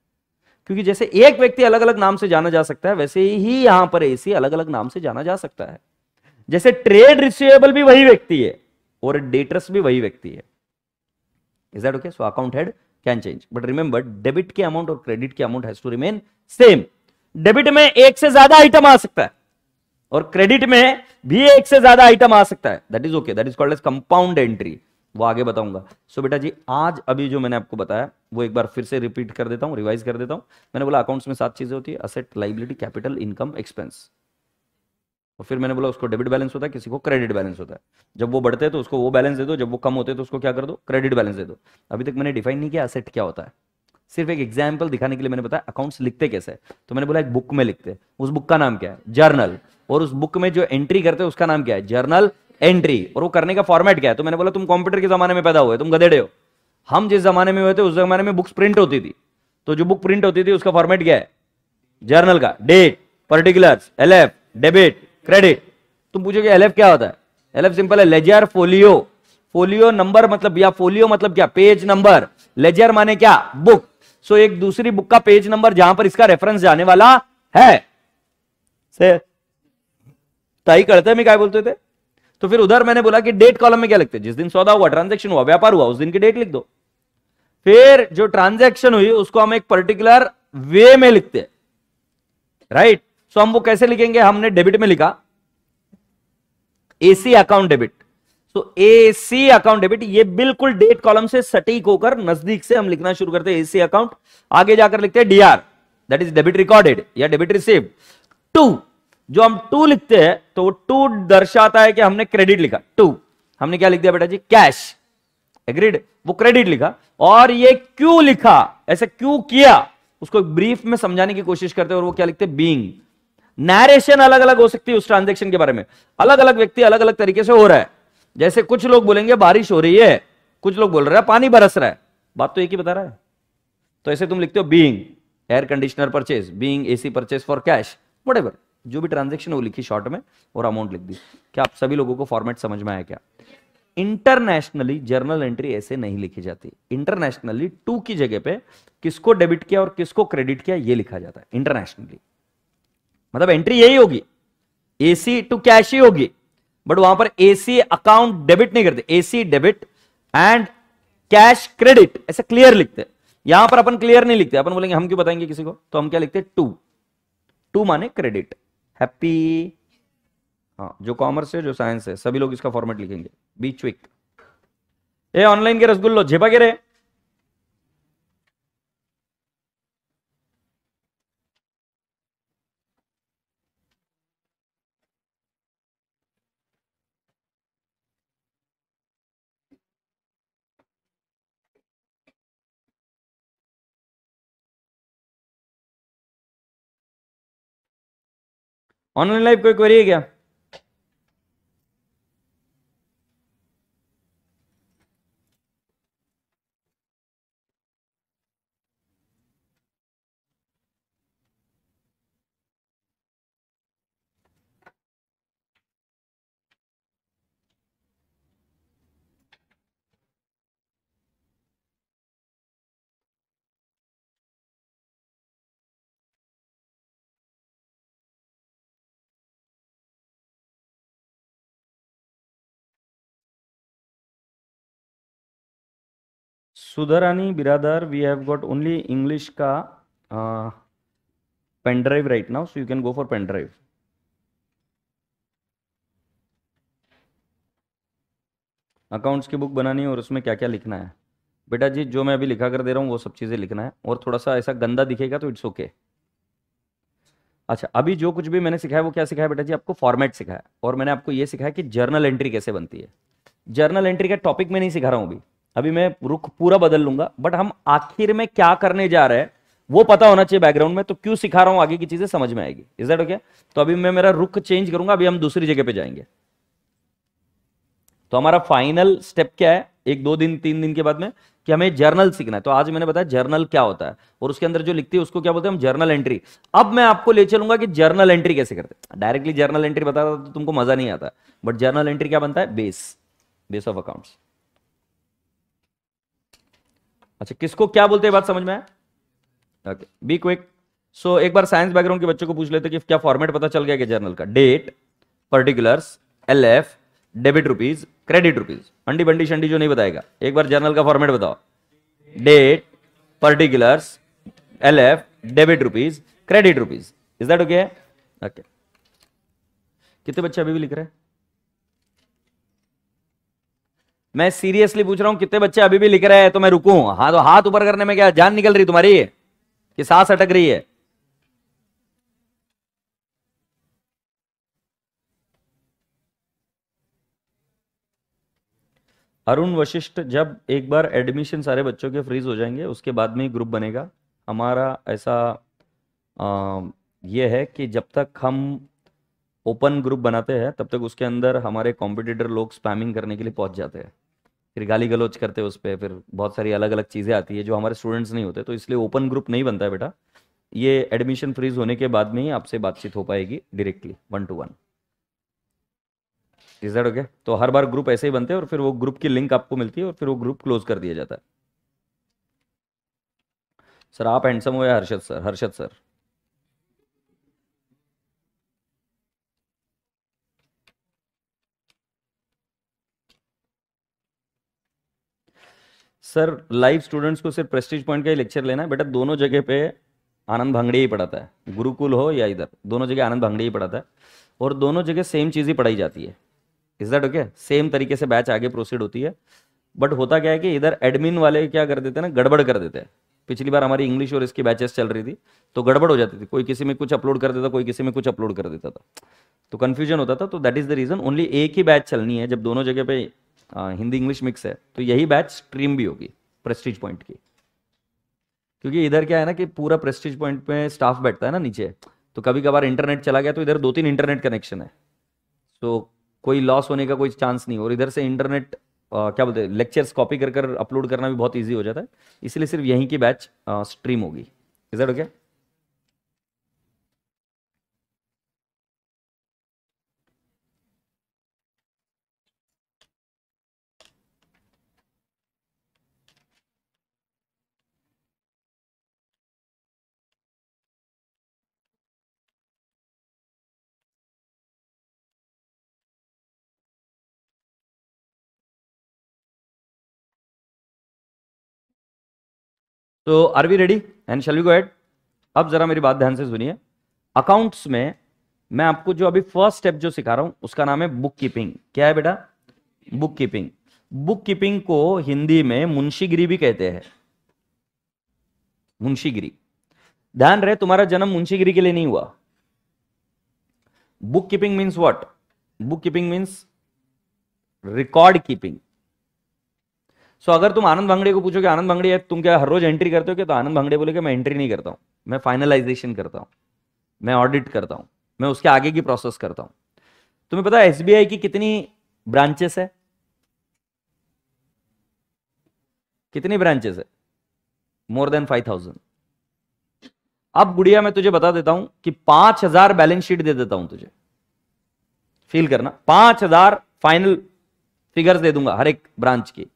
क्योंकि जैसे एक व्यक्ति अलग अलग नाम से जाना जा सकता है, वैसे ही यहां पर एसी अलग अलग नाम से जाना जा सकता है। जैसे ट्रेड रिसीवेबल भी वही व्यक्ति है और डेटर्स भी वही व्यक्ति है। Is that okay? So account head can change, but remember debit के अमाउंट और क्रेडिट के amount has to remain same. Debit में एक से ज्यादा आइटम आ सकता है और क्रेडिट में भी एक से ज्यादा आइटम आ सकता है, that is okay, that is called as compound entry, वो आगे बताऊंगा। सो बेटा जी आज अभी जो मैंने आपको बताया वो एक बार फिर से रिपीट कर देता हूं, रिवाइज कर देता हूं। मैंने बोला अकाउंट्स में 7 चीजें होती है, asset, liability, capital, income, expense. और फिर मैंने बोला उसको डेबिट बैलेंस होता है, किसी को क्रेडिट बैलेंस होता है। जब वो बढ़ते हैं तो उसको वो बैलेंस दे दो, जब वो कम होते हैं तो उसको क्या कर दो, क्रेडिट बैलेंस दे दो। अभी तक मैंने डिफाइन नहीं किया असेट क्या होता है, सिर्फ एक एग्जाम्पल दिखाने के लिए मैंने बताया अकाउंट्स लिखते कैसे। तो मैंने बोला एक बुक में लिखते हैं, उस बुक का नाम क्या है, जर्नल, और उस बुक में जो एंट्री करते हैं उसका नाम क्या है, जर्नल एंट्री, और वो करने का फॉर्मेट क्या है। तो मैंने बोला तुम कंप्यूटर के जमाने में पैदा हुए, तुम गधेड़े हो। हम जिस जमाने में हुए थे उस जमाने में बुक्स प्रिंट होती थी, तो जो बुक प्रिंट होती थी उसका फॉर्मेट क्या है, जर्नल का, date, particulars, LF, debit, credit. तुम पूछोगे एलएफ क्या होता है? एलएफ सिंपल है, लेजर फोलियो। फोलियो नंबर मतलब, या फोलियो मतलब क्या, पेज नंबर। लेजर माने क्या, बुक। सो एक दूसरी बुक का पेज नंबर जहां पर इसका रेफरेंस जाने वाला है से ताई करते में क्या बोलते थे। तो फिर उधर मैंने बोला कि डेट कॉलम में क्या लिखते हैं, जिस दिन सौदा हुआ, ट्रांजैक्शन हुआ, व्यापार हुआ, उस दिन की डेट लिख दो। फिर जो ट्रांजैक्शन हुई उसको हम एक पर्टिकुलर वे में लिखते हैं, राइट। सो हम वो कैसे लिखेंगे, हमने डेबिट में लिखा एसी अकाउंट डेबिट। तो एसी अकाउंट डेबिट, ये बिल्कुल डेट कॉलम से सटीक होकर नजदीक से हम लिखना शुरू करते हैं एसी अकाउंट। आगे जाकर लिखते हैं DR, that is debit recorded या डेबिट रिसीव्ड। टू, जो हम टू लिखते हैं तो वो टू दर्शाता है कि हमने क्रेडिट लिखा। टू हमने क्या लिख दिया बेटा जी, कैश, एग्रीड, वो क्रेडिट लिखा। और ये क्यों लिखा, ऐसे क्यों किया, उसको ब्रीफ में समझाने की कोशिश करते हैं, और वो क्या लिखते हैं, बीइंग। नैरेशन अलग अलग हो सकती है उस ट्रांजैक्शन के बारे में, अलग अलग व्यक्ति अलग अलग तरीके से हो रहा है। जैसे कुछ लोग बोलेंगे बारिश हो रही है, कुछ लोग बोल रहे हैं पानी बरस रहा है, बात तो एक ही बता रहा है। तो ऐसे तुम लिखते हो being air conditioner purchase, being AC purchase for cash, whatever, जो भी ट्रांजैक्शन वो लिखी शॉर्ट में और अमाउंट लिख दी। क्या आप सभी लोगों को फॉर्मेट समझ में आया क्या? इंटरनेशनली जर्नल एंट्री ऐसे नहीं लिखी जाती। इंटरनेशनली टू की जगह पे किसको डेबिट किया और किसको क्रेडिट किया ये लिखा जाता है इंटरनेशनली। मतलब एंट्री यही होगी, एसी टू कैश ही होगी, बट वहां पर एसी अकाउंट डेबिट नहीं करते, AC debit and cash credit ऐसे क्लियर लिखते। यहां पर अपन क्लियर नहीं लिखते, अपन बोलेंगे हम क्यों बताएंगे किसी को, तो हम क्या लिखते, टू। टू माने क्रेडिट, हैप्पी। हाँ, जो कॉमर्स है जो साइंस है सभी लोग इसका फॉर्मेट लिखेंगे, बी क्विक। ये ऑनलाइन के रसगुल्लो झेपा के रे। ऑनलाइन लाइव कोई क्वेरी है क्या? सुधरानी बिरादर, we have got only English का pen drive right now, so you can go for pen drive. Accounts की बुक बनानी है और उसमें क्या क्या लिखना है, बेटा जी जो मैं अभी लिखा कर दे रहा हूँ वो सब चीजें लिखना है, और थोड़ा सा ऐसा गंदा दिखेगा तो इट्स ओके। अच्छा, अभी जो कुछ भी मैंने सिखाया वो क्या सिखाया बेटा जी? आपको फॉर्मेट सिखाया, और मैंने आपको ये सिखाया कि जर्नल एंट्री कैसे बनती है। जर्नल एंट्री का टॉपिक मैं नहीं सिखा रहा हूं अभी, अभी मैं रुख पूरा बदल लूंगा, बट हम आखिर में क्या करने जा रहे हैं वो पता होना चाहिए बैकग्राउंड में, तो क्यों सिखा रहा हूं आगे की चीजें समझ में आएगी। Is that okay? तो अभी मैं मेरा रुख चेंज करूंगा, अभी हम दूसरी जगह पे जाएंगे। तो हमारा फाइनल स्टेप क्या है, एक दो दिन तीन दिन के बाद में, कि हमें जर्नल सीखना है। तो आज मैंने बताया जर्नल क्या होता है, और उसके अंदर जो लिखती है उसको क्या बोलते हैं हम? Journal entry. अब मैं आपको ले चलूंगा कि जर्नल एंट्री कैसे करते हैं। डायरेक्टली जर्नल एंट्री बताता तो तुमको मजा नहीं आता, बट जर्नल एंट्री क्या बनता है? Base of accounts. अच्छा, किसको क्या बोलते हैं बात समझ में आया? Okay, be quick. सो एक बार साइंस बैकग्राउंड के बच्चों को पूछ लेते कि क्या फॉर्मेट पता चल गया कि जर्नल का? Date, particulars, LF, debit rupees, credit rupees. अंडी बंडी शंडी जो नहीं बताएगा, एक बार जर्नल का फॉर्मेट बताओ। Date, particulars, LF, debit rupees, credit rupees. Is that okay? Okay, कितने बच्चे अभी भी लिख रहे हैं? मैं सीरियसली पूछ रहा हूं, कितने बच्चे अभी भी लिख रहे हैं? तो मैं रुकूं? हाँ, तो हाथ ऊपर करने में क्या जान निकल रही तुम्हारी कि सांस अटक रही है? अरुण वशिष्ठ, जब एक बार एडमिशन सारे बच्चों के फ्रीज हो जाएंगे उसके बाद में ही ग्रुप बनेगा। हमारा ऐसा ये है कि जब तक हम ओपन ग्रुप बनाते हैं तब तक उसके अंदर हमारे कॉम्पिटिटर लोग स्पैमिंग करने के लिए पहुंच जाते हैं, फिर गाली गलौज करते हैं उस पर, फिर बहुत सारी अलग अलग चीज़ें आती है जो हमारे स्टूडेंट्स नहीं होते, तो इसलिए ओपन ग्रुप नहीं बनता है बेटा। ये एडमिशन फ्रीज होने के बाद में ही आपसे बातचीत हो पाएगी directly 1-to-1। Is that okay? तो हर बार ग्रुप ऐसे ही बनते हैं, और फिर वो ग्रुप की लिंक आपको मिलती है, और फिर वो ग्रुप क्लोज कर दिया जाता है। सर आप हैंडसम हो या Harshad sir? Harshad sir. Sir live students को सिर्फ प्रेस्टीज पॉइंट का ही लेक्चर लेना है बेटा, दोनों जगह पे आनंद भांगड़े ही पढ़ाता है, गुरुकुल हो या इधर, दोनों जगह आनंद भांगड़े ही पढ़ाता है, और दोनों जगह सेम चीज़ ही पढ़ाई जाती है। Is that okay? सेम तरीके से बैच आगे प्रोसीड होती है, बट होता क्या है कि इधर एडमिन वाले क्या कर देते हैं ना, गड़बड़ कर देते हैं। पिछली बार हमारी इंग्लिश और इसकी बैचेस चल रही थी तो गड़बड़ हो जाती थी, कोई किसी में कुछ अपलोड कर देता, कोई किसी में कुछ अपलोड कर देता था, तो कंफ्यूजन होता था। तो that is the reason, only एक ही बैच चलनी है जब दोनों जगह पे हिंदी इंग्लिश मिक्स है, तो यही बैच स्ट्रीम भी होगी प्रेस्टीज पॉइंट की। क्योंकि इधर क्या है ना कि पूरा प्रेस्टीज पॉइंट पे स्टाफ बैठता है ना नीचे, तो कभी कभार इंटरनेट चला गया तो इधर 2-3 इंटरनेट कनेक्शन है, तो कोई लॉस होने का कोई चांस नहीं, और इधर से इंटरनेट क्या बोलते हैं, लेक्चर्स कॉपी कर कर अपलोड करना भी बहुत ईजी हो जाता है, इसलिए सिर्फ यहीं की बैच स्ट्रीम होगी। Is that okay? तो are we ready and shall we go ahead? अब जरा मेरी बात ध्यान से सुनिए। अकाउंट्स में मैं आपको जो अभी फर्स्ट स्टेप जो सिखा रहा हूं उसका नाम है बुक कीपिंग। क्या है बेटा? Book keeping. बुक कीपिंग को हिंदी में मुंशीगिरी भी कहते हैं, मुंशीगिरी। ध्यान रहे, तुम्हारा जन्म मुंशीगिरी के लिए नहीं हुआ। Book keeping means what? Book keeping means record keeping. So अगर तुम आनंद भांगड़े को पूछोगे आनंद भांगड़े तुम क्या हर रोज एंट्री करते हो क्या, तो आनंद भांगड़े बोलेगा मैं एंट्री नहीं करता हूं, मैं फाइनलाइजेशन करता हूं, मैं ऑडिट करता हूं, मैं उसके आगे की प्रोसेस करता हूं। तुम्हें पता है एसबीआई की कितनी ब्रांचेस है? कितनी ब्रांचेस है? More than 5,000। अब गुड़िया मैं तुझे बता देता हूं कि 5,000 बैलेंस शीट दे देता हूं तुझे, फील करना, 5,000 फाइनल फिगर्स दे दूंगा हर एक ब्रांच की,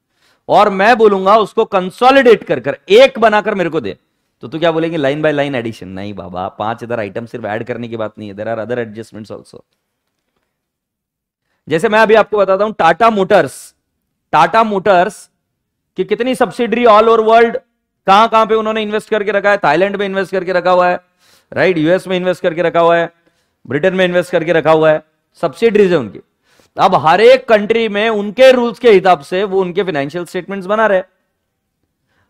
और मैं बोलूंगा उसको कंसोलिडेट कर कर एक बनाकर मेरे को दे। तो तू क्या बोलेंगे? Line by line addition? नहीं बाबा, 5,000 आइटम सिर्फ ऐड करने की बात नहीं है, there are other adjustments also. जैसे मैं अभी आपको बताता हूं टाटा मोटर्स, टाटा मोटर्स की कितनी सब्सिडरी ऑल ओवर वर्ल्ड, कहां कहां पे उन्होंने इन्वेस्ट करके रखा है? थाईलैंड में इन्वेस्ट करके रखा हुआ है, राइट, यूएस में इन्वेस्ट करके रखा हुआ है, ब्रिटेन में इन्वेस्ट करके रखा हुआ है, सब्सिडरीज है उनकी। अब हर एक कंट्री में उनके रूल्स के हिसाब से वो उनके फाइनेंशियल स्टेटमेंट्स बना रहे,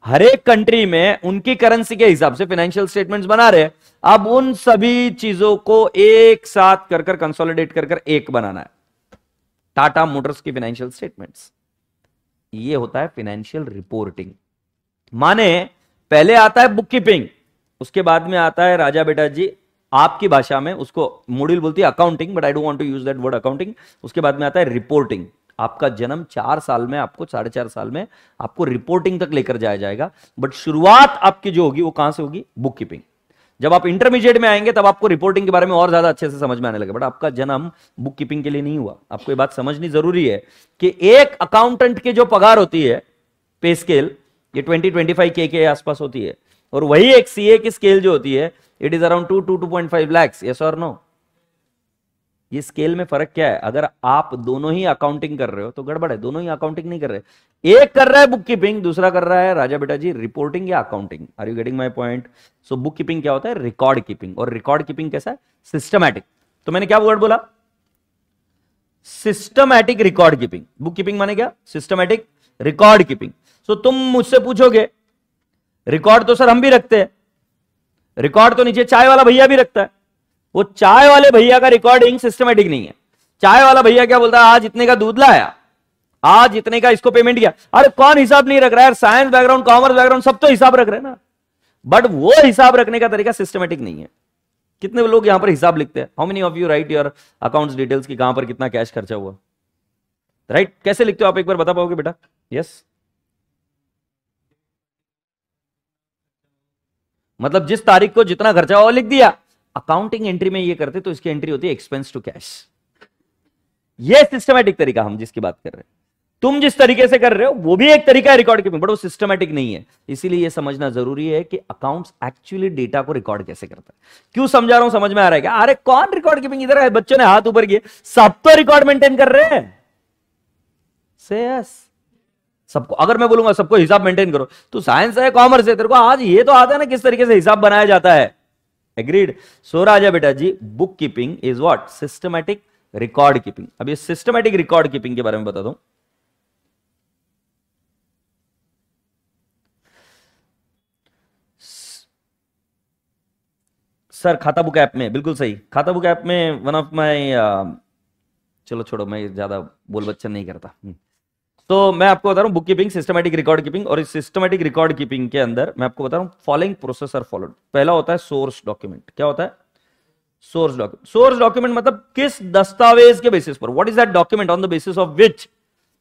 हर एक कंट्री में उनकी करेंसी के हिसाब से फाइनेंशियल स्टेटमेंट्स बना रहे हैं। अब उन सभी चीजों को एक साथ कर कर कंसोलिडेट कर कर एक बनाना है, टाटा मोटर्स की फाइनेंशियल स्टेटमेंट्स। ये होता है फाइनेंशियल रिपोर्टिंग। माने पहले आता है बुक कीपिंग, उसके बाद में आता है राजा बेटा जी आपकी भाषा में उसको मॉड्यूल बोलती है accounting, but I don't want to use that word accounting. उसके बाद में आता है रिपोर्टिंग। आपका जन्म 4 साल में, आपको 4.5 साल में आपको रिपोर्टिंग तक लेकर जाया जाएगा, बट शुरुआत आपकी जो होगी वो कहां से होगी? Book keeping. जब आप इंटरमीडिएट में आएंगे तब आपको रिपोर्टिंग के बारे में और ज्यादा अच्छे से समझ में आने लगे, बट आपका जन्म बुक कीपिंग के लिए नहीं हुआ। आपको ये बात समझनी जरूरी है कि एक अकाउंटेंट की जो पगार होती है पे स्केल, ये 20-25K के आसपास होती है, और वही एक सीए की स्केल जो होती है it is around 2-2.5 lakhs। Yes और नो? ये स्केल में फर्क क्या है? अगर आप दोनों ही अकाउंटिंग कर रहे हो तो गड़बड़ है, दोनों ही अकाउंटिंग नहीं कर रहे। एक कर रहा है बुक कीपिंग, दूसरा कर रहा है राजा बेटा जी रिपोर्टिंग या accounting. Are you getting my point? So book keeping क्या होता है? Record keeping. और रिकॉर्ड कीपिंग कैसा है? सिस्टमैटिक। तो मैंने क्या वर्ड बोला? Systematic record keeping. Book keeping माने क्या? Systematic record keeping. सो तुम मुझसे पूछोगे रिकॉर्ड तो सर हम भी रखते हैं, रिकॉर्ड तो नीचे चाय वाला भैया भी रखता है। वो चाय वाले भैया का रिकॉर्डिंग सिस्टमैटिक नहीं है। चाय वाला भैया क्या बोलता है? आज इतने का दूध लाया, आज इतने का इसको पेमेंट किया। अरे कौन हिसाब नहीं रख रहा है? साइंस बैकग्राउंड, कॉमर्स बैकग्राउंड सब तो हिसाब रख रहे हैं ना, बट वो हिसाब रखने का तरीका सिस्टमैटिक नहीं है। कितने लोग यहां पर हिसाब लिखते हैं? How many of you right your accounts details की कहां पर कितना कैश खर्चा हुआ? राइट? कैसे लिखते हो आप एक बार बता पाओगे बेटा? यस, मतलब जिस तारीख को जितना खर्चा हुआ लिख दिया। अकाउंटिंग एंट्री में ये करते तो इसकी एंट्री होती है एक्सपेंस टू कैश। ये सिस्टमैटिक तरीका हम जिसकी बात कर रहे हैं। तुम जिस तरीके से कर रहे हो वो भी एक तरीका है रिकॉर्ड कीपिंग, बट वो सिस्टमैटिक नहीं है। इसीलिए ये समझना जरूरी है कि अकाउंट्स एक्चुअली डेटा को रिकॉर्ड कैसे करता है। क्यों समझा रहा हूं? समझ में आ रहा है क्या? अरे कौन रिकॉर्ड कीपिंग? इधर है, बच्चों ने हाथ ऊपर किए, सब तो रिकॉर्ड मेंटेन कर रहे हैं। से यस, सबको अगर मैं बोलूंगा सबको हिसाब मेंटेन करो, तो साइंस है कॉमर्स है, तेरे को आज ये तो आता है ना किस तरीके से हिसाब बनाया जाता है। एग्रीड? सो राजा बेटा जी book keeping is what? Systematic record keeping. अब ये सिस्टमैटिक रिकॉर्ड कीपिंग के बारे में बता दूं। सर खाता बुक ऐप में, बिल्कुल सही, खाता बुक ऐप में वन ऑफ माई, चलो छोड़ो मैं ज्यादा बोल बच्चन नहीं करता। तो मैं आपको बता रहा हूं book keeping, systematic record keeping. और इस सिस्टमैटिक रिकॉर्ड कीपिंग के अंदर मैं आपको बता रहा हूं फॉलोइंग प्रोसेस आर फॉलोड। पहला होता है सोर्स डॉक्यूमेंट। क्या होता है? Source document. सोर्स डॉक्यूमेंट मतलब किस दस्तावेज के बेसिस पर, what is that document on the basis of which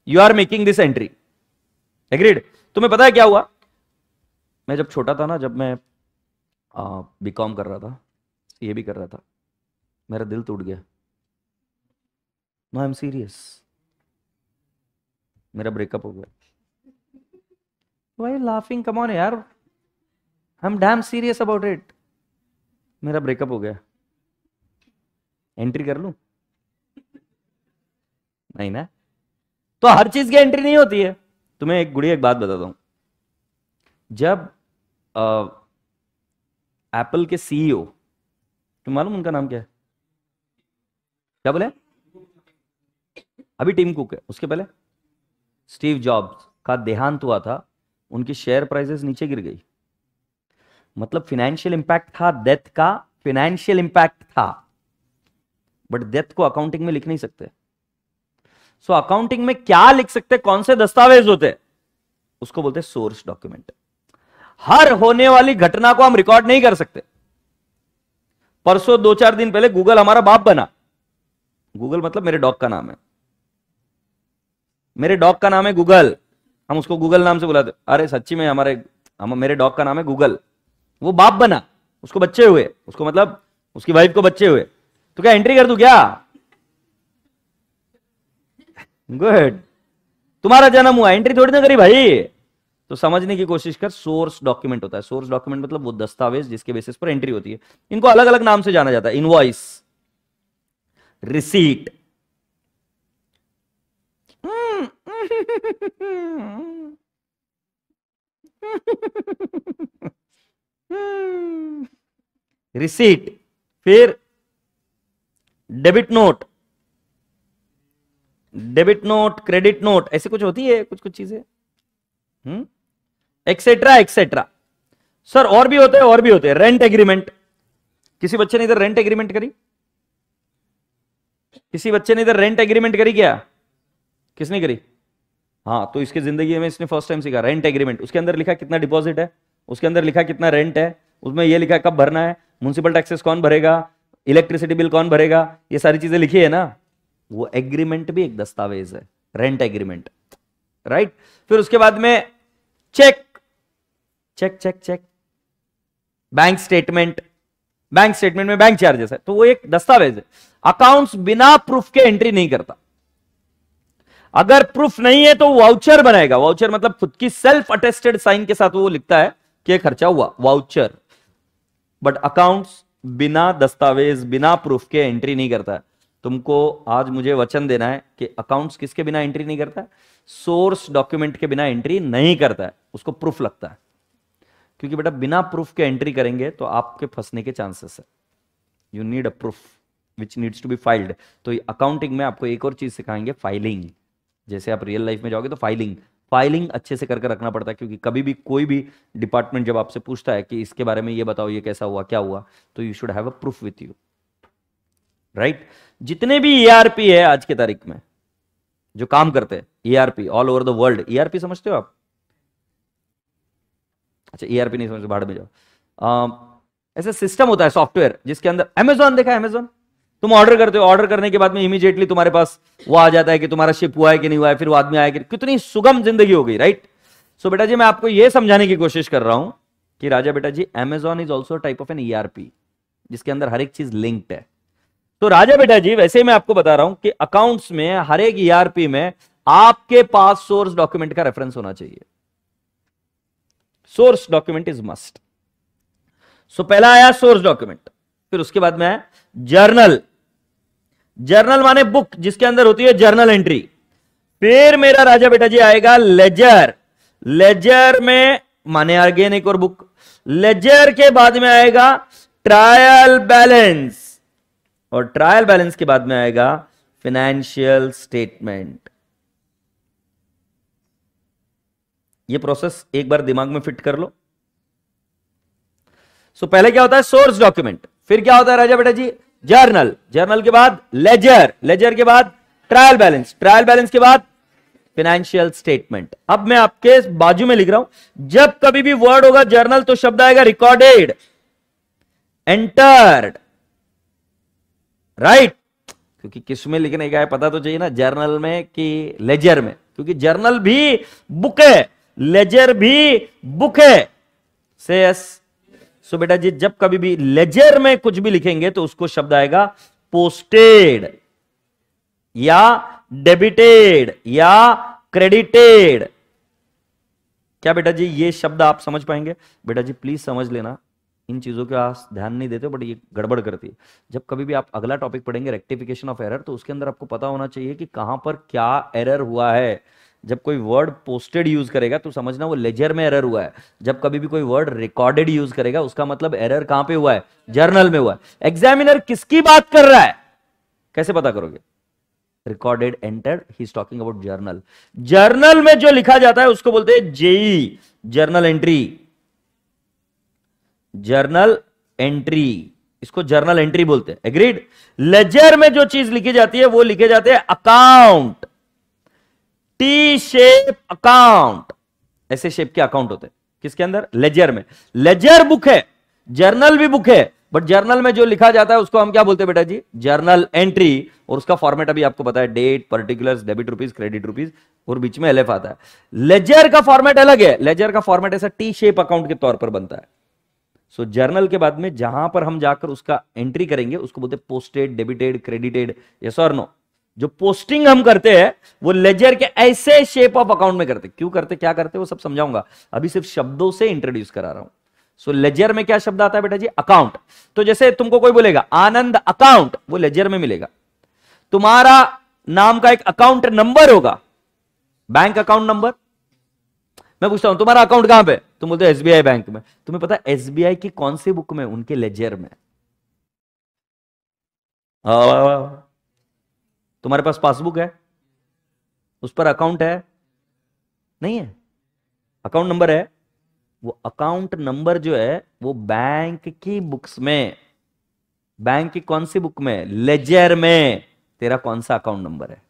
you are making this entry. Agreed? तुम्हें पता है क्या हुआ? मैं जब छोटा था ना, जब मैं बीकॉम कर रहा था, ये भी कर रहा था, मेरा दिल टूट गया। नो आई एम सीरियस, मेरा ब्रेकअप हो गया। Why are you laughing? Come on यार, I am damn serious about it. मेरा ब्रेकअप हो गया। एंट्री कर लूं? नहीं ना। तो हर चीज की एंट्री नहीं होती है। तुम्हें एक गुड़ी एक बात बताता हूं। जब एप्पल के सीईओ, तुम मालूम उनका नाम क्या है? क्या बोले? अभी टिम कुक है, उसके पहले स्टीव जॉब्स का देहांत हुआ था, उनकी शेयर प्राइसेस नीचे गिर गई। मतलब फाइनेंशियल इंपैक्ट था डेथ का, फाइनेंशियल इंपैक्ट था, बट डेथ को अकाउंटिंग में लिख नहीं सकते। सो अकाउंटिंग में क्या लिख सकते? कौन से दस्तावेज होते? उसको बोलते हैं सोर्स डॉक्यूमेंट। हर होने वाली घटना को हम रिकॉर्ड नहीं कर सकते। परसों 2-4 दिन पहले गूगल हमारा बाप बना। गूगल मतलब मेरे डॉग का नाम है, मेरे डॉग का नाम है गूगल, हम उसको गूगल नाम से बुलाते। अरे सच्ची में मेरे डॉग का नाम है गूगल। वो बाप बना, उसको बच्चे हुए, उसको मतलब उसकी वाइफ को बच्चे हुए, तो क्या एंट्री कर दूं क्या? गुड, तुम्हारा जन्म हुआ, एंट्री थोड़ी ना करी भाई। तो समझने की कोशिश कर, सोर्स डॉक्यूमेंट होता है। सोर्स डॉक्यूमेंट मतलब वो दस्तावेज जिसके बेसिस पर एंट्री होती है। इनको अलग अलग नाम से जाना जाता है। इनवॉइस, रिसीट, रिसीट, फिर debit note, debit note, credit note, ऐसे कुछ होती है कुछ कुछ चीजें। Etcetera etcetera. सर और भी होते हैं, और भी होते हैं। रेंट एग्रीमेंट, किसी बच्चे ने इधर रेंट एग्रीमेंट करी? किसी बच्चे ने इधर रेंट एग्रीमेंट करी क्या? किसने करी? हाँ, तो इसकी जिंदगी में इसने फर्स्ट टाइम सीखा रेंट एग्रीमेंट। उसके अंदर लिखा कितना डिपॉजिट है, उसके अंदर लिखा कितना रेंट है, उसमें यह लिखा कब भरना है, म्युनिसिपल टैक्सेस कौन भरेगा, इलेक्ट्रिसिटी बिल कौन भरेगा, ये सारी चीजें लिखी है ना। वो एग्रीमेंट भी एक दस्तावेज है, रेंट एग्रीमेंट, राइट। फिर उसके बाद में cheque, cheque cheque cheque, bank statement, bank statement में बैंक चार्जेस है, तो वो एक दस्तावेज है। अकाउंट्स बिना प्रूफ के एंट्री नहीं करता। अगर प्रूफ नहीं है तो वाउचर बनाएगा। वाउचर मतलब खुद की सेल्फ अटेस्टेड साइन के साथ वो लिखता है कि ये खर्चा हुआ, वाउचर। बट अकाउंट्स बिना दस्तावेज, बिना प्रूफ के एंट्री नहीं करता है। तुमको आज मुझे वचन देना है कि अकाउंट्स किसके बिना एंट्री नहीं करता है? सोर्स डॉक्यूमेंट के बिना एंट्री नहीं करता है, उसको प्रूफ लगता है। क्योंकि बेटा बिना प्रूफ के एंट्री करेंगे तो आपके फंसने के चांसेस है। You need a proof which needs to be filed. तो अकाउंटिंग में आपको एक और चीज सिखाएंगे, फाइलिंग। जैसे आप रियल लाइफ में जाओगे तो फाइलिंग, फाइलिंग अच्छे से करके रखना पड़ता है। क्योंकि कभी भी कोई भी डिपार्टमेंट जब आपसे पूछता है कि इसके बारे में ये बताओ, ये कैसा हुआ, क्या हुआ, तो you should have a proof with you, right. जितने भी ईआरपी है आज की तारीख में जो काम करते हैं, ERP all over the world, ERP समझते हो आप? अच्छा, ईआरपी नहीं समझते, भाड़ में जाओ। ऐसा सिस्टम होता है, सॉफ्टवेयर, जिसके अंदर अमेजॉन देखा है, अमेजॉन तुम ऑर्डर करते हो, ऑर्डर करने के बाद में इमीडिएटली तुम्हारे पास वो आ जाता है कि तुम्हारा शिप हुआ है कि नहीं हुआ है, फिर वो आदमी आया कि, कितनी सुगम जिंदगी हो गई, राइट। सो बेटा जी मैं आपको ये समझाने की कोशिश कर रहा हूं कि राजा बेटा जी Amazon is also type of an ERP, जिसके अंदर हर एक चीज लिंक्ड है। तो राजा बेटा जी वैसे ही मैं आपको बता रहा हूं कि अकाउंट्स में हर एक ईआरपी में आपके पास सोर्स डॉक्यूमेंट का रेफरेंस होना चाहिए। Source document is must. So पहला आया सोर्स डॉक्यूमेंट, फिर उसके बाद में आया जर्नल। जर्नल माने बुक, जिसके अंदर होती है जर्नल एंट्री। फिर मेरा राजा बेटा जी आएगा लेजर। लेजर में माने अगेन एक और बुक। लेजर के बाद में आएगा ट्रायल बैलेंस, और ट्रायल बैलेंस के बाद में आएगा फाइनेंशियल स्टेटमेंट। ये प्रोसेस एक बार दिमाग में फिट कर लो। सो पहले क्या होता है? Source document. फिर क्या होता है राजा बेटा जी? जर्नल। जर्नल के बाद लेजर। लेजर के बाद ट्रायल बैलेंस। ट्रायल बैलेंस के बाद फाइनेंशियल स्टेटमेंट। अब मैं आपके बाजू में लिख रहा हूं, जब कभी भी वर्ड होगा जर्नल तो शब्द आएगा रिकॉर्डेड, एंटर्ड, राइट। क्योंकि किस में लिखने का है पता तो चाहिए ना, जर्नल में कि लेजर में, क्योंकि जर्नल भी बुक है, लेजर भी बुक है। से यस। सो बेटा जी जब कभी भी लेजर में कुछ भी लिखेंगे तो उसको शब्द आएगा पोस्टेड या डेबिटेड या क्रेडिटेड। क्या बेटा जी ये शब्द आप समझ पाएंगे? बेटा जी प्लीज समझ लेना, इन चीजों का ध्यान नहीं देते बट ये गड़बड़ करती है। जब कभी भी आप अगला टॉपिक पढ़ेंगे रेक्टिफिकेशन ऑफ एरर, तो उसके अंदर आपको पता होना चाहिए कि कहां पर क्या एरर हुआ है। जब कोई वर्ड पोस्टेड यूज करेगा तो समझना वो लेजर में एरर हुआ है। जब कभी भी कोई वर्ड रिकॉर्डेड यूज करेगा उसका मतलब एरर कहां पे हुआ है? जर्नल में हुआ है। एग्जामिनर किसकी बात कर रहा है कैसे पता करोगे? Recorded, entered, he is talking about journal. Journal में जो लिखा जाता है उसको बोलते हैं JE, journal entry. Journal entry, इसको जर्नल एंट्री बोलते हैं, एग्रीड। लेजर में जो चीज लिखी जाती है वो लिखे जाते हैं अकाउंट, टी शेप अकाउंट। ऐसे शेप के अकाउंट होते हैं किसके अंदर? लेजर में। लेजर बुक है, जर्नल भी बुक है, बट जर्नल में जो लिखा जाता है उसको हम क्या बोलते हैं बेटा जी? Journal entry. और उसका फॉर्मेट अभी आपको पता है, date, particulars, debit rupees, credit rupees, और बीच में एलएफ आता है। लेजर का फॉर्मेट अलग है। लेजर का फॉर्मेट ऐसा टी शेप अकाउंट के तौर पर बनता है। सो जर्नल के बाद में जहां पर हम जाकर उसका एंट्री करेंगे उसको बोलते हैं पोस्टेड, डेबिटेड, क्रेडिटेड, यस और नो। जो पोस्टिंग हम करते हैं वो लेजर के ऐसे शेप ऑफ अकाउंट में करते। क्यों करते, क्या करते, वो सब समझाऊंगा, अभी सिर्फ शब्दों से इंट्रोड्यूस करा रहा हूं। सो लेजर में क्या शब्द आता है बेटा जी? अकाउंट। तो जैसे तुमको कोई बोलेगा आनंद अकाउंट, वो लेजर में मिलेगा। तुम्हारा नाम का एक अकाउंट नंबर होगा, बैंक अकाउंट नंबर। मैं पूछता हूं तुम्हारा अकाउंट कहां पे? तुम बोलते हो एसबीआई बैंक में। तुम्हें पता है एसबीआई की कौन सी बुक में? उनके लेजर में। तुम्हारे पास पासबुक है, उस पर अकाउंट है? नहीं है। अकाउंट नंबर है, वो अकाउंट नंबर जो है वो बैंक की बुक्स में, बैंक की कौन सी बुक में, लेजर में तेरा कौन सा अकाउंट नंबर है।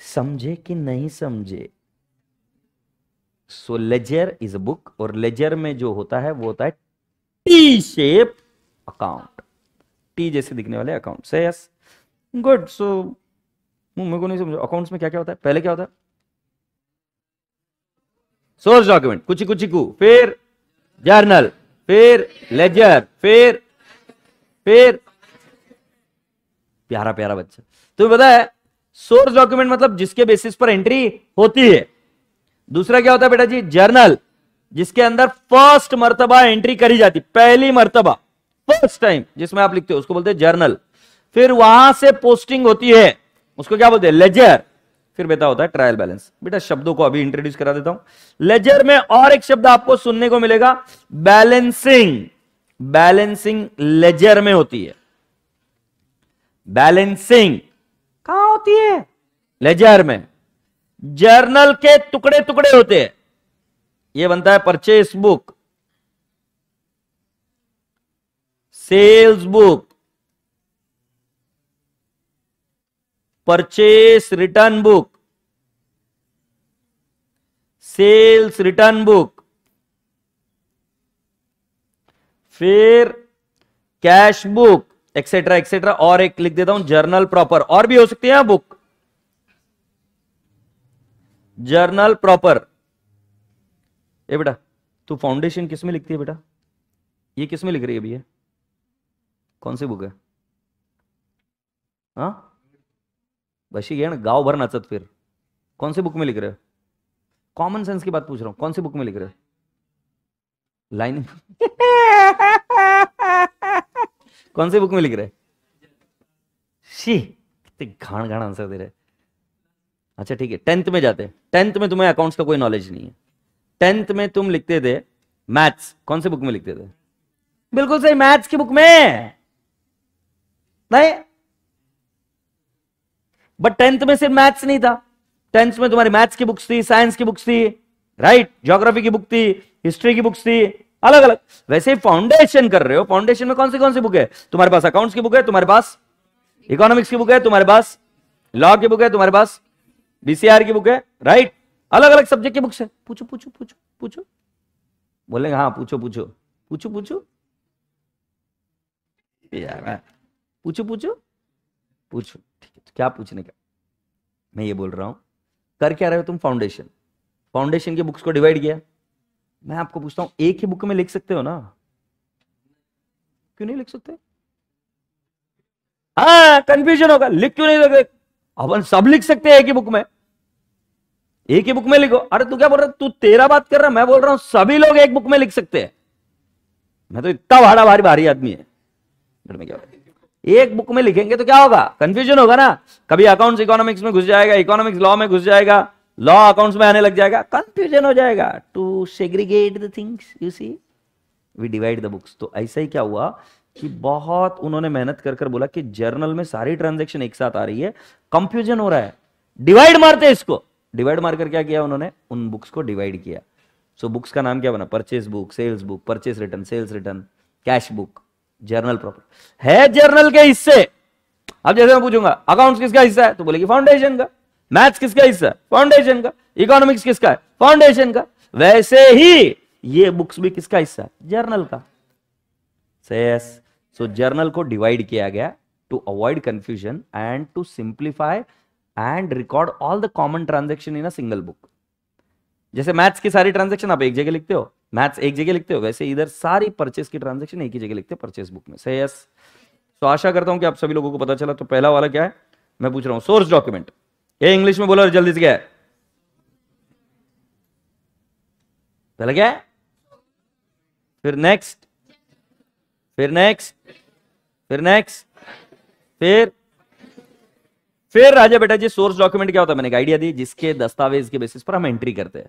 समझे कि नहीं समझे? सो लेजर इज अ बुक, और लेजर में जो होता है वो होता है टी शेप अकाउंट, टी जैसे दिखने वाले अकाउंट से। Yes, good. सो मेरे को नहीं समझ अकाउंट्स में क्या क्या होता है। पहले क्या होता है? सोर्स डॉक्यूमेंट, कुछ कुछ कु, फिर जर्नल, फिर लेजर, फिर प्यारा प्यारा बच्चा, तुम्हें पता है सोर्स डॉक्यूमेंट मतलब जिसके बेसिस पर एंट्री होती है। दूसरा क्या होता है बेटा जी? जर्नल, जिसके अंदर फर्स्ट मर्तबा एंट्री करी जाती, पहली मर्तबा, फर्स्ट टाइम जिसमें आप लिखते हो उसको बोलते हैं जर्नल। फिर वहां से पोस्टिंग होती है, उसको क्या बोलते हैं? लेजर। फिर बेटा होता है ट्रायल बैलेंस। बेटा शब्दों को अभी इंट्रोड्यूस करा देता हूं। लेजर में और एक शब्द आपको सुनने को मिलेगा, बैलेंसिंग। बैलेंसिंग लेजर में होती है। बैलेंसिंग कहां होती है? लेजर में। जर्नल के टुकड़े टुकड़े होते हैं, ये बनता है purchase book, sales book, purchase return book, sales return book, फिर कैश बुक, एक्सेट्रा एक्सेट्रा। और एक लिख देता हूं जर्नल प्रॉपर, और भी हो सकती है बुक, जर्नल प्रॉपर। ये बेटा तू फाउंडेशन किस में लिखती है बेटा? ये किस में लिख रही है भैया? कौन सी बुक है? हाँ बशी गया ना, गांव भर नाचत। फिर कौन सी बुक में लिख रहे हो? कॉमन सेंस की बात पूछ रहा हूं, कौन सी बुक में लिख रहे हो? लाइन कौन सी बुक में लिख रहे? शी, कितने घाण घाण आंसर दे रहे। अच्छा ठीक है, 10th में जाते हैं। 10th में तुम्हें अकाउंट्स का कोई नॉलेज नहीं है। 10th में तुम लिखते थे मैथ्स, कौन सी बुक में लिखते थे? बिल्कुल सही, मैथ्स की बुक में। नहीं, बट 10th में सिर्फ मैथ्स नहीं था। 10th में तुम्हारी मैथ्स की बुक्स थी, साइंस की बुक्स थी, राइट, ज्योग्राफी की बुक थी, हिस्ट्री की बुक्स थी, अलग अलग। वैसे ही फाउंडेशन कर रहे हो, फाउंडेशन में कौन सी बुक है? तुम्हारे पास अकाउंट्स की बुक है, तुम्हारे पास इकोनॉमिक्स की बुक है, तुम्हारे पास लॉ की बुक है, तुम्हारे पास बीसीआर की बुक है, राइट, अलग अलग सब्जेक्ट की बुक्स है। पूछो पूछो पूछो पूछो, बोलेंगे हाँ पूछो पूछो पूछो पूछो यार, पूछो पूछो पूछो। ठीक है, तो क्या पूछने का? मैं ये बोल रहा हूं, कर क्या रहे हो तुम? फाउंडेशन। फाउंडेशन की बुक्स को डिवाइड किया। मैं आपको पूछता हूं, एक ही बुक में लिख सकते हो ना? क्यों नहीं लिख सकते? हाँ कंफ्यूजन होगा, लिख क्यों नहीं सकते? अपन सब लिख सकते हैं एक ही बुक में, एक ही बुक में लिखो। अरे तू क्या बोल रहा है? तू तेरा बात कर रहा है, मैं बोल रहा हूं सभी लोग एक बुक में लिख सकते हैं। मैं तो इतना भाड़ा भारी भारी आदमी है, में क्या एक बुक में लिखेंगे तो क्या होगा? कंफ्यूजन होगा ना। कभी अकाउंट्स इकोनॉमिक्स में घुस जाएगा, इकोनॉमिक्स लॉ में घुस जाएगा, लॉ अकाउंट्स में आने लग जाएगा, कंफ्यूजन हो जाएगा। To segregate the things you see we divide the books. तो ऐसा ही क्या हुआ कि बहुत उन्होंने मेहनत कर कर बोला कि जर्नल में सारी ट्रांजैक्शन एक साथ आ रही है, कंफ्यूजन हो रहा है, डिवाइड मारते इसको। डिवाइड मारकर क्या किया उन्होंने? उन बुक्स को डिवाइड किया। सो बुक्स का नाम क्या बना? Purchase book, sales book, purchase return, sales return, cash book, journal proper. है जर्नल के हिस्से। अब जैसे मैं पूछूंगा अकाउंट्स किसका हिस्सा है, तो बोलेगी फाउंडेशन का। मैथ्स किसका हिस्सा है? फाउंडेशन का। इकोनॉमिक्स किसका है? फाउंडेशन का। वैसे ही ये बुक्स भी किसका हिस्सा है? जर्नल का। सो जर्नल को डिवाइड किया गया to avoid confusion and to simplify and record all the common transaction in a single book. जैसे मैथ्स की सारी ट्रांजेक्शन आप एक जगह लिखते हो, मैथ्स एक जगह लिखते हो, वैसे इधर सारी परचेस की ट्रांजेक्शन एक ही जगह लिखते हो परचेस बुक में। सही। यस। तो आशा करता हूं कि आप सभी लोगों को पता चला। तो पहला वाला क्या है मैं पूछ रहा हूं? Source document. ये इंग्लिश में बोलो जल्दी से, क्या है पहला? क्या है? फिर नेक्स्ट, फिर नेक्स्ट, फिर नेक्स्ट, फिर राजा बेटा जी सोर्स डॉक्यूमेंट क्या होता है? मैंने एक आइडिया दी, जिसके दस्तावेज के बेसिस पर हम एंट्री करते हैं।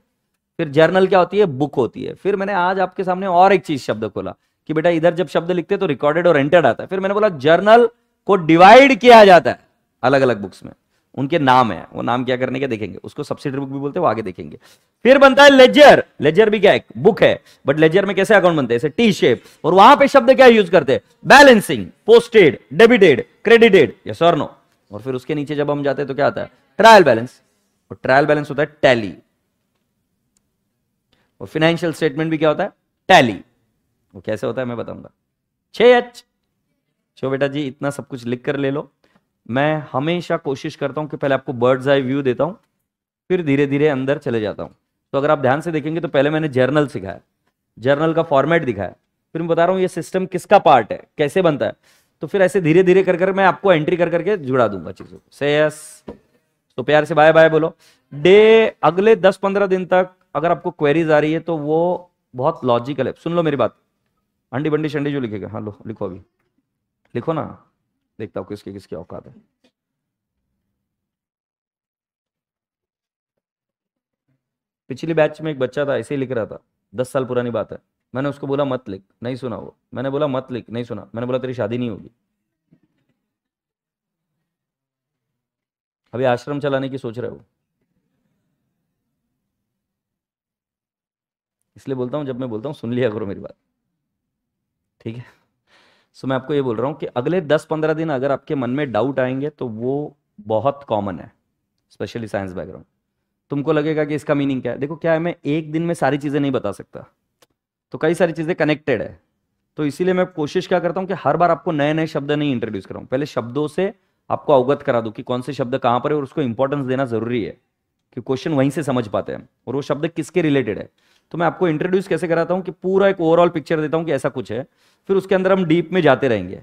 फिर जर्नल क्या होती है? बुक होती है। फिर मैंने आज आपके सामने और एक चीज शब्द खोला कि बेटा इधर जब शब्द लिखते हैं तो रिकॉर्डेड और एंटर्ड आता है। फिर मैंने बोला जर्नल को डिवाइड किया जाता है अलग अलग बुक्स में। उनके नाम है, वो नाम क्या करने के देखेंगे, उसको सब्सिडरी बुक भी बोलते हैं, वो आगे देखेंगे। फिर बनता है लेजर। लेजर भी क्या है, बुक है, बट लेजर में कैसे अकाउंट बनते हैं, ऐसे टी शेप, और वहां पे शब्द क्या यूज करते हैं, balancing, posted, debited, credited, yes और नो। और फिर उसके नीचे जब हम जाते हैं तो क्या आता है, ट्रायल बैलेंस, और ट्रायल बैलेंस होता है टैली। और फाइनेंशियल स्टेटमेंट भी क्या होता है, टैली। वो कैसे होता है मैं बताऊंगा। 6H। चलो बेटा जी इतना सब कुछ लिख कर ले लो। मैं हमेशा कोशिश करता हूं कि पहले आपको बर्ड्स आई व्यू देता हूं, फिर धीरे धीरे अंदर चले जाता हूं। तो अगर आप ध्यान से देखेंगे तो पहले मैंने जर्नल सिखाया, जर्नल का फॉर्मेट दिखाया, फिर मैं बता रहा हूं ये सिस्टम किसका पार्ट है, कैसे बनता है। तो फिर ऐसे धीरे धीरे कर मैं आपको एंट्री कर करके जुड़ा दूंगा चीजों को। से यस, तो प्यार से बाय बाय बोलो। डे अगले 10-15 दिन तक अगर आपको क्वेरीज आ रही है तो वो बहुत लॉजिकल है। सुन लो मेरी बात, अंडी बंडी शंडी जो लिखेगा, हाँ लो लिखो, अभी लिखो ना, देखता हूं किसकी किसकी औकात है। पिछली बैच में एक बच्चा था ऐसे ही लिख रहा था, 10 साल पुरानी बात है। मैंने उसको बोला मत लिख, नहीं सुना वो। मैंने बोला मत लिख, नहीं सुना। मैंने बोला तेरी शादी नहीं होगी। अभी आश्रम चलाने की सोच रहे हो। इसलिए बोलता हूं, जब मैं बोलता हूं सुन लिया करो मेरी बात, ठीक है। सो मैं आपको ये बोल रहा हूं कि अगले 10-15 दिन अगर आपके मन में डाउट आएंगे तो वो बहुत कॉमन है, स्पेशली साइंस बैकग्राउंड। तुमको लगेगा कि इसका मीनिंग क्या है। देखो क्या है, मैं एक दिन में सारी चीजें नहीं बता सकता, तो कई सारी चीजें कनेक्टेड है। तो इसीलिए मैं कोशिश क्या करता हूं कि हर बार आपको नए नए शब्द नहीं इंट्रोड्यूस कराऊं, पहले शब्दों से आपको अवगत करा दूं कि कौन से शब्द कहां पर है, और उसको इंपॉर्टेंस देना जरूरी है कि क्वेश्चन वहीं से समझ पाते हैं और वो शब्द किसके रिलेटेड है। तो मैं आपको इंट्रोड्यूस कैसे कराता हूं कि पूरा एक ओवरऑल पिक्चर देता हूं कि ऐसा कुछ है, फिर उसके अंदर हम डीप में जाते रहेंगे।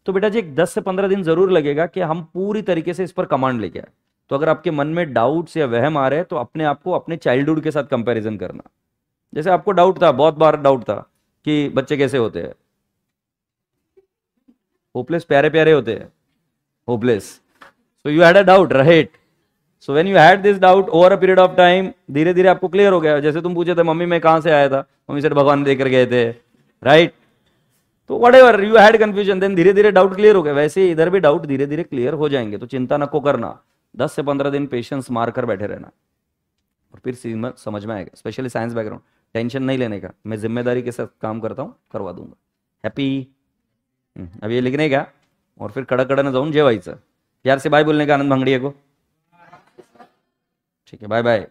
तो बेटा जी एक 10 से 15 दिन जरूर लगेगा कि हम पूरी तरीके से इस पर कमांड लेके आए। तो अगर आपके मन में डाउट्स या वहम आ रहे हैं तो अपने आप को अपने चाइल्डहुड के साथ कंपैरिजन करना। जैसे आपको डाउट था, बहुत बार डाउट था कि बच्चे कैसे होते हैं, होपलेस प्यारे प्यारे होते हैं, hopeless. So you had a doubt right. So when you had this doubt over a period of time, धीरे धीरे आपको क्लियर हो गया। जैसे तुम पूछे थे मम्मी मैं कहां से आया था, मम्मी से भगवान देकर गए थे, राइट। तो whatever you had confusion, then धीरे धीरे डाउट क्लियर हो गया। वैसे ही इधर भी डाउट धीरे धीरे क्लियर हो जाएंगे, तो चिंता नको करना। 10 से 15 दिन पेशेंस मार कर बैठे रहना और फिर समझ में आएगा। स्पेशली साइंस बैकग्राउंड, टेंशन नहीं लेने का, मैं जिम्मेदारी के साथ काम करता हूँ, करवा दूंगा। हैप्पी। अब ये लिखने का और फिर कडकडनं जाऊन जेवायचं। प्यार से बाय बोलने का आनंद भांगड़िए को, ठीक है, बाय बाय।